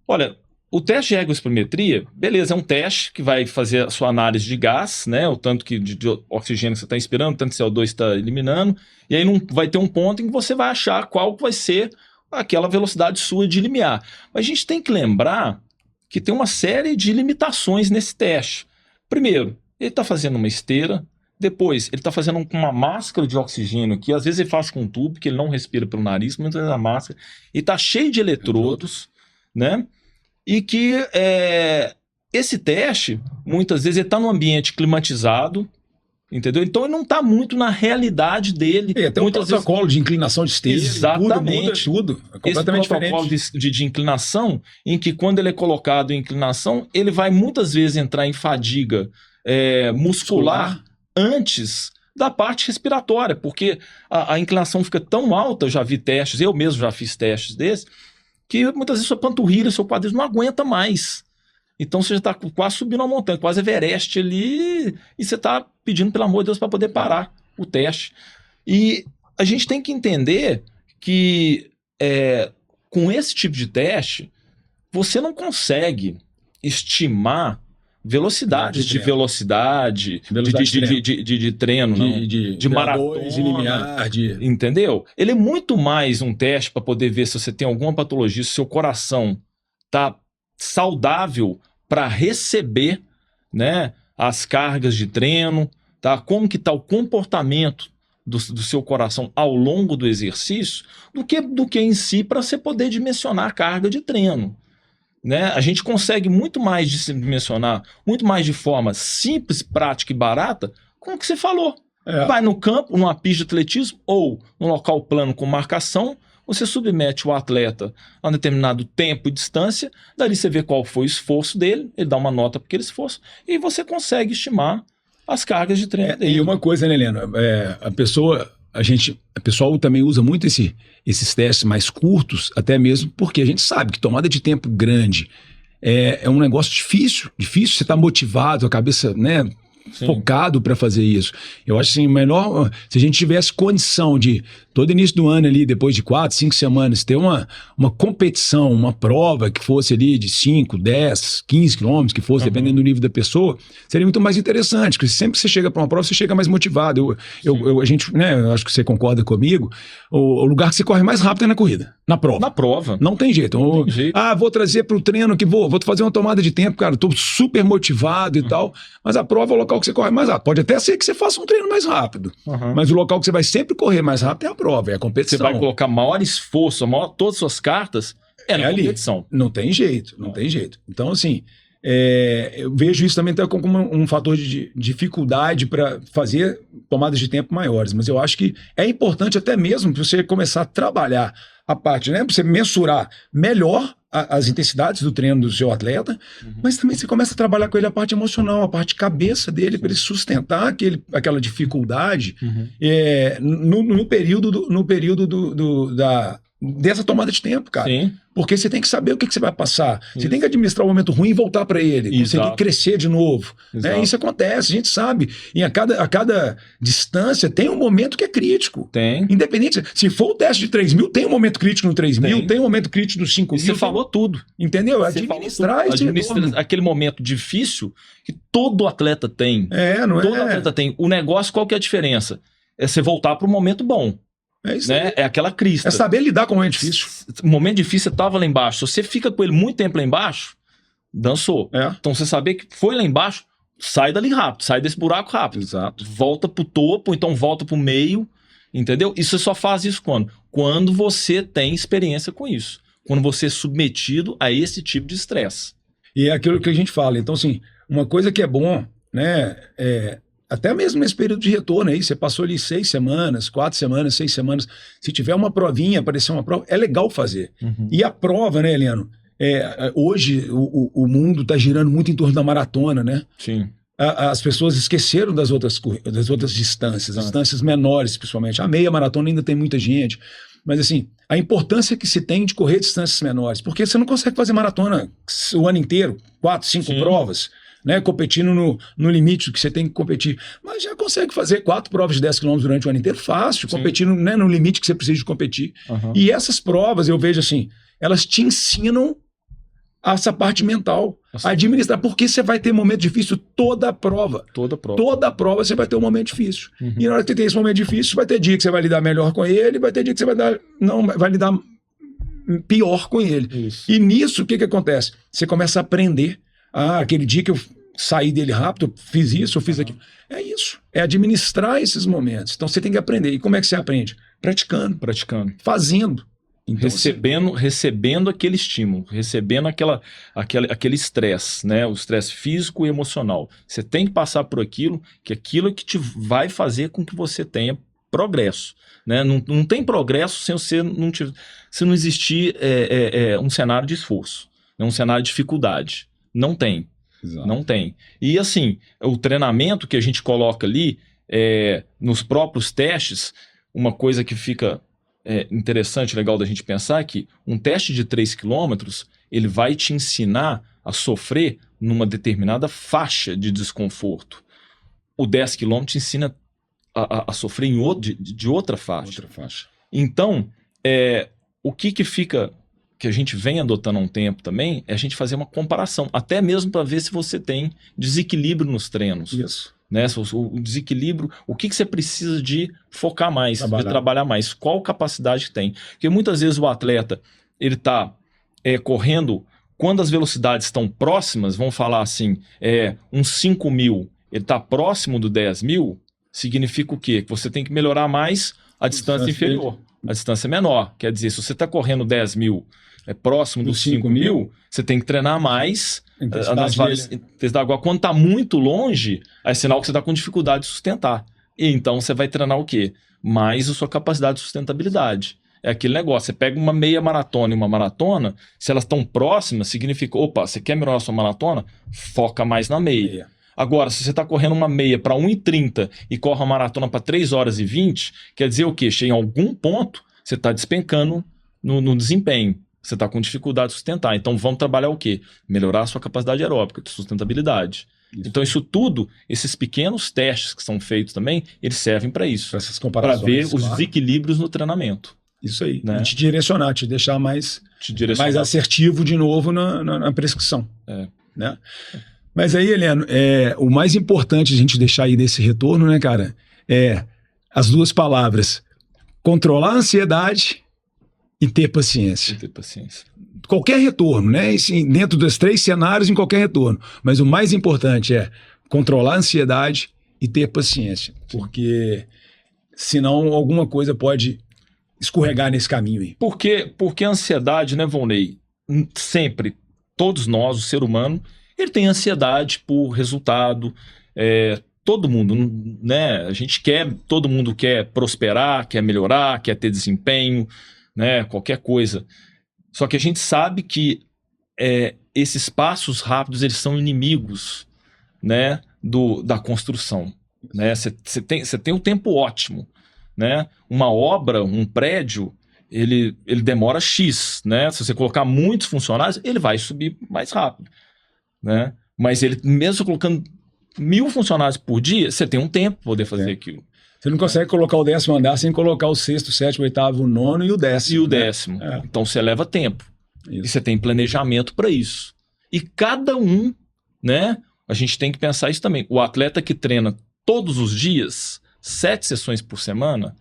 Olha, o teste de egoespirometria, beleza, é um teste que vai fazer a sua análise de gás, né? O tanto de oxigênio que você está inspirando, o tanto de CO2 está eliminando, e aí não vai ter um ponto em que você vai achar qual vai ser aquela velocidade sua de limiar. Mas a gente tem que lembrar que tem uma série de limitações nesse teste. Primeiro, ele está fazendo uma esteira. Depois, ele está fazendo com uma máscara de oxigênio, que às vezes ele faz com um tubo, que ele não respira pelo nariz, muitas vezes a máscara, e está cheio de eletrodos, né? E que esse teste, muitas vezes, ele está num ambiente climatizado, entendeu? Então ele não está muito na realidade dele. Tem um protocolo de inclinação de esteira. Exatamente. Tudo. É completamente esse protocolo de inclinação, em que quando ele é colocado em inclinação, ele vai muitas vezes entrar em fadiga muscular antes da parte respiratória, porque a inclinação fica tão alta, eu já vi testes, eu mesmo já fiz testes desses, que muitas vezes sua panturrilha, seu quadril não aguenta mais. Então você já está quase subindo uma montanha, quase Everest ali, e você está pedindo, pelo amor de Deus, para poder parar o teste. E a gente tem que entender que com esse tipo de teste, você não consegue estimar velocidade de treino, de maratona, de limiar, entendeu? Ele é muito mais um teste para poder ver se você tem alguma patologia, se seu coração está saudável para receber, né, as cargas de treino, tá? Como que está o comportamento do seu coração ao longo do exercício, do que em si para você poder dimensionar a carga de treino. Né? A gente consegue muito mais dimensionar, muito mais de forma simples, prática e barata, como que você falou. Vai no campo, numa pista de atletismo ou num local plano com marcação, você submete o atleta a um determinado tempo e distância, dali você vê qual foi o esforço dele, ele dá uma nota para aquele esforço, e você consegue estimar as cargas de treino dele. E uma coisa, né, Helena? O pessoal também usa muito esses testes mais curtos, até mesmo porque a gente sabe que tomada de tempo grande é um negócio difícil, você está motivado, a cabeça, né, focado para fazer isso. Eu acho assim, melhor se a gente tivesse condição de, todo início do ano ali, depois de 4, 5 semanas, ter uma competição, uma prova que fosse ali de 5, 10, 15 quilômetros, que fosse, dependendo do nível da pessoa, seria muito mais interessante, porque sempre que você chega para uma prova, você chega mais motivado. A gente, né, eu acho que você concorda comigo, o lugar que você corre mais rápido é na corrida, na prova. Na prova. Não tem jeito. Vou trazer para o treino que vou fazer uma tomada de tempo, cara, estou super motivado e tal, mas a prova é o local que você corre mais rápido. Pode até ser que você faça um treino mais rápido, mas o local que você vai sempre correr mais rápido é a prova, é a competição. Você vai colocar maior esforço, todas as suas cartas na competição. Não tem jeito, não tem jeito. Então, assim, eu vejo isso também como um fator de dificuldade para fazer tomadas de tempo maiores, mas eu acho que é importante até mesmo para você começar a trabalhar a parte, né, para você mensurar melhor as intensidades do treino do seu atleta, mas também você começa a trabalhar com ele a parte emocional, a parte cabeça dele, para ele sustentar aquela dificuldade no período dessa tomada de tempo, cara. Sim. Porque você tem que saber o que você vai passar. Você tem que administrar o momento ruim e voltar para ele. Você tem que crescer de novo. Né? Isso acontece, a gente sabe. E a cada distância tem um momento que é crítico. Tem. Independente. Se for o teste de 3.000, tem um momento crítico no 3.000, tem um momento crítico dos 5.000. Você falou tudo. Entendeu? Administrar aquele momento difícil que todo atleta tem. Todo atleta tem. O negócio, qual que é a diferença? É você voltar para o momento bom. É isso, né? É aquela crista. É saber lidar com o momento difícil. O momento difícil, você tava lá embaixo. Se você fica com ele muito tempo lá embaixo, dançou. Então você saber que foi lá embaixo, sai dali rápido, sai desse buraco rápido. Exato. Volta pro topo, então volta pro meio, entendeu? E você só faz isso quando? Quando você tem experiência com isso. Quando você é submetido a esse tipo de estresse. E é aquilo que a gente fala. Então, assim, uma coisa que é bom, né? Até mesmo nesse período de retorno aí, você passou ali 6 semanas, 4 semanas, 6 semanas. Se tiver uma provinha, aparecer uma prova, é legal fazer. E a prova, né, Heleno? Hoje o mundo está girando muito em torno da maratona, né? Sim. As pessoas esqueceram das outras distâncias, as distâncias menores, principalmente. A meia maratona ainda tem muita gente. Mas, assim, a importância que se tem de correr distâncias menores. Porque você não consegue fazer maratona o ano inteiro, 4, 5 provas. Né, competindo no limite que você tem que competir. Mas já consegue fazer 4 provas de 10 km durante o ano inteiro, fácil, competindo, né, no limite que você precisa de competir. E essas provas, eu vejo assim, elas te ensinam essa parte mental, administrar, porque você vai ter momento difícil toda a prova. Toda a prova você vai ter um momento difícil. E na hora que você tem esse momento difícil, vai ter dia que você vai lidar melhor com ele, vai ter dia que você vai lidar pior com ele. Isso. E nisso, o que acontece? Você começa a aprender. Aquele dia que eu saí dele rápido, eu fiz isso, eu fiz aquilo. É isso. É administrar esses momentos. Então você tem que aprender. E como é que você aprende? Praticando. Fazendo. Então, recebendo aquele estímulo, recebendo aquele estresse, né? O estresse físico e emocional. Você tem que passar por aquilo que te vai fazer com que você tenha progresso. Né? Não tem progresso se não existir um cenário de esforço, né? Um cenário de dificuldade. Não tem. Exato. Não tem. E assim, o treinamento que a gente coloca ali, nos próprios testes, uma coisa que fica interessante, legal da gente pensar é que um teste de 3 km, ele vai te ensinar a sofrer numa determinada faixa de desconforto. O 10 km te ensina a sofrer de outra faixa. Então, o que fica... que a gente vem adotando há um tempo também, é a gente fazer uma comparação, até mesmo para ver se você tem desequilíbrio nos treinos. Isso. Né? O desequilíbrio, o que você precisa de focar mais, de trabalhar mais, qual capacidade que tem. Porque muitas vezes o atleta, ele está correndo, quando as velocidades estão próximas, vamos falar assim, uns 5.000, ele está próximo do 10.000, significa o quê? Que você tem que melhorar mais a distância inferior. A distância é menor. Quer dizer, se você está correndo 10.000 próximo dos 5.000, você tem que treinar mais nas várias intensidades. Agora, quando está muito longe, é sinal que você está com dificuldade de sustentar. E então você vai treinar o quê? Mais a sua capacidade de sustentabilidade. É aquele negócio, você pega uma meia maratona e uma maratona, se elas estão próximas, significa, opa, você quer melhorar a sua maratona? Foca mais na meia. Agora, se você está correndo uma meia para 1,30 e corre uma maratona para 3h20, quer dizer o quê? Em algum ponto, você está despencando no desempenho. Você está com dificuldade de sustentar. Então, vamos trabalhar o quê? Melhorar a sua capacidade aeróbica, de sustentabilidade. Isso. Então, isso tudo, esses pequenos testes que são feitos também, eles servem para isso. Essas comparações. Para ver os desequilíbrios no treinamento. Isso aí. Né? Te direcionar, te deixar mais assertivo de novo na prescrição. Né? Mas aí, Heleno, o mais importante a gente deixar aí desse retorno, né, cara, as 2 palavras: controlar a ansiedade e ter paciência. Qualquer retorno, né? Dentro dos 3 cenários, em qualquer retorno. Mas o mais importante é controlar a ansiedade e ter paciência. Porque senão alguma coisa pode escorregar nesse caminho aí. Porque a ansiedade, né, Volney? Sempre, todos nós, o ser humano, ele tem ansiedade por resultado. Todo mundo, né? Todo mundo quer prosperar, quer melhorar, quer ter desempenho, né? Qualquer coisa. Só que a gente sabe que esses passos rápidos, eles são inimigos, né, da construção. Né? Você tem um tempo ótimo. Né? Uma obra, um prédio, ele demora X, né? Se você colocar muitos funcionários, ele vai subir mais rápido, né? Mas ele, mesmo colocando 1000 funcionários por dia, você tem um tempo para poder fazer aquilo. Você não consegue colocar o 10º andar sem colocar o 6º, 7º, 8º, o 9º e o 10º. E o né? 10º. Então você leva tempo. Isso. E você tem planejamento para isso. E cada um, né? A gente tem que pensar isso também. O atleta que treina todos os dias, 7 sessões por semana,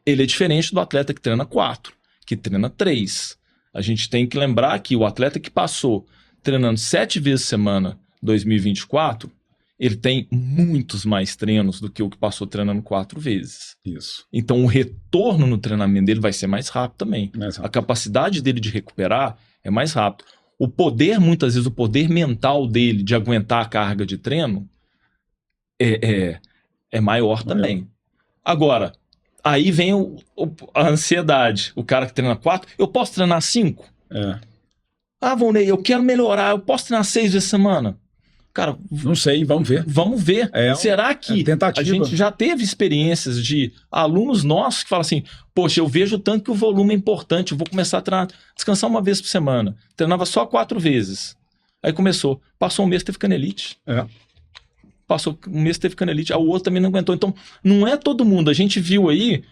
ele é diferente do atleta que treina 4, que treina 3. A gente tem que lembrar que o atleta que passou treinando 7 vezes por semana 2024, ele tem muitos mais treinos do que o que passou treinando 4 vezes. Isso. Então o retorno no treinamento dele vai ser mais rápido também. Mais rápido. A capacidade dele de recuperar é mais rápido. O poder, muitas vezes, o poder mental dele de aguentar a carga de treino é maior também. Agora, aí vem a ansiedade. O cara que treina 4, eu posso treinar 5? Ah, Volney, eu quero melhorar, eu posso treinar 6 vezes por semana? Cara, não sei, vamos ver. Vamos ver. Será que a gente já teve experiências de alunos nossos que falam assim, poxa, eu vejo tanto que o volume é importante, eu vou começar a treinar, descansar uma vez por semana. Treinava só 4 vezes. Aí começou, passou um mês, teve canelite. Passou um mês, teve canelite, o outro também não aguentou. Então, não é todo mundo. A gente viu aí,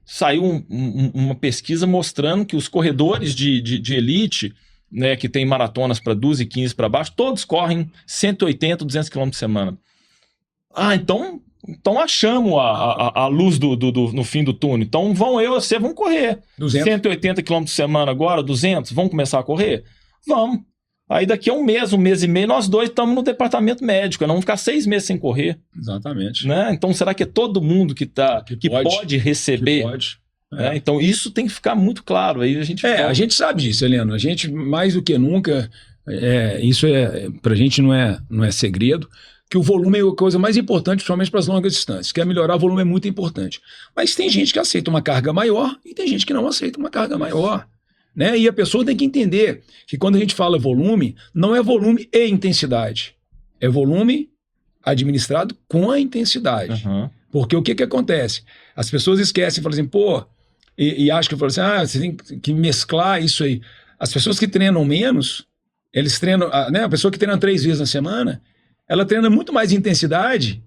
saiu uma pesquisa mostrando que os corredores de elite, né, que tem maratonas para 12 e 15 para baixo, todos correm 180, 200 km por semana. Então achamos a luz no fim do túnel. Então eu e você vamos correr. 200. 180 km por semana agora, 200, vamos começar a correr? Vamos. Aí daqui a um mês e meio, nós dois estamos no departamento médico. Não vamos ficar 6 meses sem correr. Exatamente. Né? Então será que é todo mundo que pode receber? Que pode. Então isso tem que ficar muito claro. Aí a gente sabe disso, Heleno. A gente, mais do que nunca, isso pra gente não é segredo, que o volume é a coisa mais importante, principalmente para as longas distâncias. Quer melhorar o volume é muito importante. Mas tem gente que aceita uma carga maior e tem gente que não aceita uma carga maior. Né? E a pessoa tem que entender que quando a gente fala volume, não é volume e intensidade. É volume administrado com a intensidade. Uhum. Porque o que acontece? As pessoas esquecem e falam assim, e acham que você tem que mesclar isso aí. As pessoas que treinam menos, eles treinam, né? A pessoa que treina 3 vezes na semana, ela treina muito mais intensidade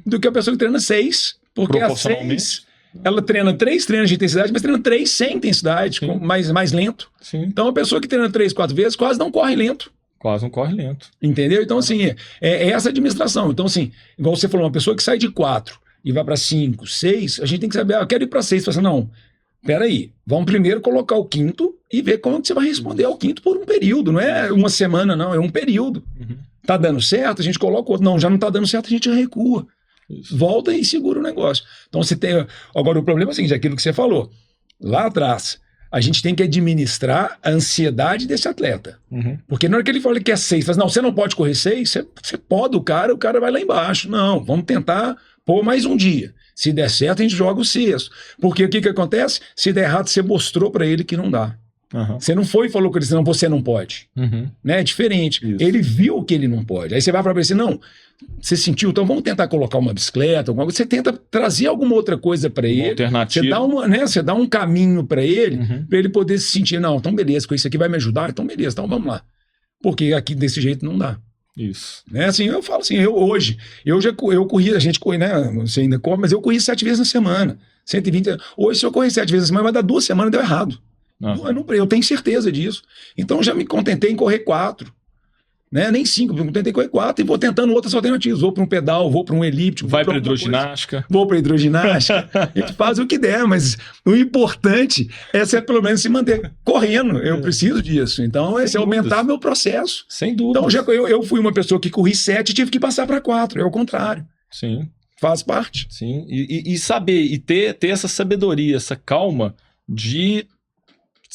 do que a pessoa que treina 6. Porque a 6, ela treina 3 treinos de intensidade, mas treina 3 sem intensidade, mais lento. Sim. Então a pessoa que treina 3, 4 vezes quase não corre lento. Quase não corre lento. Entendeu? Então, assim, é essa administração. Então, assim, igual você falou, uma pessoa que sai de 4 e vai para 5, 6, a gente tem que saber, eu quero ir para 6. Você fala assim, não, peraí, vamos primeiro colocar o 5º e ver como que você vai responder ao 5º por um período. Não é uma semana, não, é um período. Tá dando certo, a gente coloca o outro. Não, já não tá dando certo, a gente recua. Isso. Volta e segura o negócio. Então, você tem... Agora, o problema é o seguinte, aquilo que você falou. Lá atrás, a gente tem que administrar a ansiedade desse atleta. Porque na hora que ele fala que é 6, fala assim, não, você não pode correr 6, você pode o cara vai lá embaixo. Não, vamos tentar pôr mais um dia. Se der certo, a gente joga o 6. Porque o que acontece? Se der errado, você mostrou para ele que não dá. Você não foi e falou com ele, não, você não pode. Né? É diferente. Isso. Ele viu que ele não pode. Aí você vai para ele assim, não, você sentiu, então vamos tentar colocar uma bicicleta, alguma coisa. Você tenta trazer alguma outra coisa para ele. Alternativa. Você dá um caminho para ele poder se sentir, não, então beleza, com isso aqui vai me ajudar, então beleza, então vamos lá. Porque aqui desse jeito não dá. Isso. Né? Assim, eu falo assim, eu corri, a gente corre, né? Você ainda corre, mas eu corri 7 vezes na semana. 120. Hoje, se eu correr 7 vezes na semana, vai dar 2 semanas, deu errado. Eu tenho certeza disso. Então, já me contentei em correr 4. Né? Nem 5, eu tentei correr 4 e vou tentando outras alternativas. Vou para um pedal, vou para um elíptico. Vai para hidroginástica. Vou para hidroginástica. A gente faz o que der, mas o importante é ser, pelo menos se manter correndo. Eu preciso disso. Então, esse é aumentar meu processo. Sem dúvida. Então, eu fui uma pessoa que corri 7 e tive que passar para 4. É o contrário. Sim. Faz parte. Sim. E saber, e ter essa sabedoria, essa calma de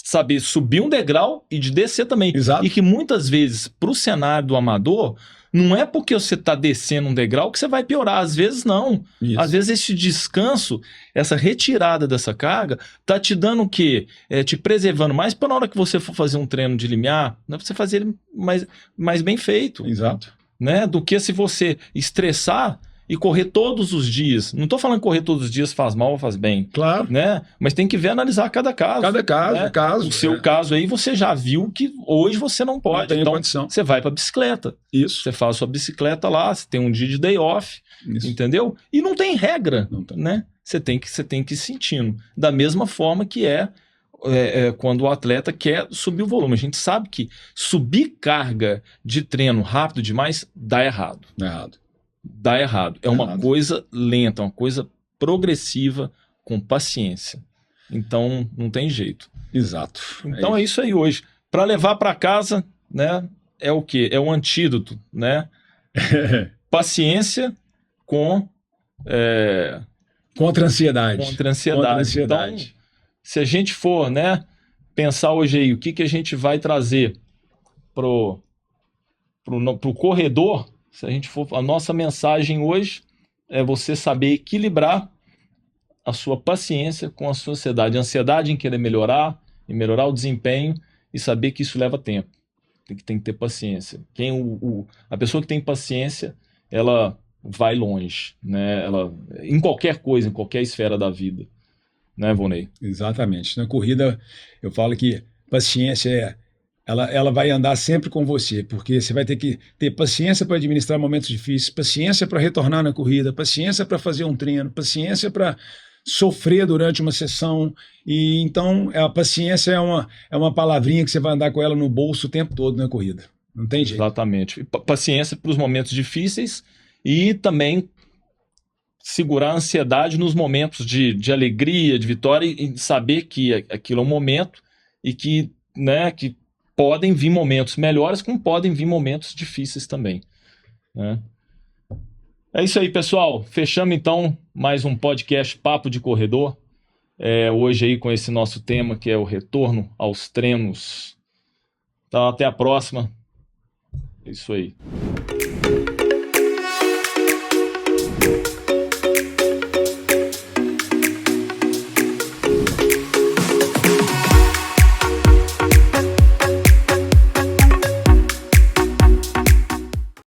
saber subir um degrau e de descer também. Exato. E que muitas vezes, para o cenário do amador, não é porque você está descendo um degrau que você vai piorar. Às vezes não. Isso. Às vezes esse descanso, essa retirada dessa carga, tá te dando o quê? Te preservando mais para na hora que você for fazer um treino de limiar, né, você fazer ele mais bem feito. Exato. Né? Do que se você estressar e correr todos os dias. Não estou falando que correr todos os dias faz mal ou faz bem. Claro. Né? Mas tem que ver, analisar cada caso. Cada caso, né? caso. O seu caso aí, você já viu que hoje você não pode. Não tem então, condição. você vai para bicicleta. Isso. Você faz a sua bicicleta lá, você tem um dia de day off, Isso. entendeu? E não tem regra, Não tem. né? Você tem que ir sentindo. Da mesma forma que quando o atleta quer subir o volume. A gente sabe que subir carga de treino rápido demais dá errado. Dá errado. É uma coisa lenta, uma coisa progressiva, com paciência. Então, não tem jeito. Exato. Então, é isso aí hoje. Para levar para casa, né, é o quê? É um antídoto, né? Paciência contra a ansiedade. Contra a ansiedade. Então, se a gente for, né, pensar hoje aí, o que a gente vai trazer pro corredor, se a gente for, a nossa mensagem hoje é você saber equilibrar a sua paciência com a sua ansiedade. A ansiedade em querer melhorar, em melhorar o desempenho e saber que isso leva tempo. Tem que ter paciência. A pessoa que tem paciência, ela vai longe, né? Ela, em qualquer coisa, em qualquer esfera da vida. Né, Volney? Exatamente. Na corrida, eu falo que paciência ela vai andar sempre com você, porque você vai ter que ter paciência para administrar momentos difíceis, paciência para retornar na corrida, paciência para fazer um treino, paciência para sofrer durante uma sessão. E então a paciência é uma palavrinha que você vai andar com ela no bolso o tempo todo na corrida. Não tem jeito. Exatamente. Paciência para os momentos difíceis e também segurar a ansiedade nos momentos de alegria, de vitória, e saber que aquilo é um momento e que, né, que podem vir momentos melhores, como podem vir momentos difíceis também. Né? É isso aí, pessoal. Fechamos então mais um podcast Papo de Corredor. Hoje aí com esse nosso tema, que é o retorno aos treinos. Então, até a próxima. É isso aí.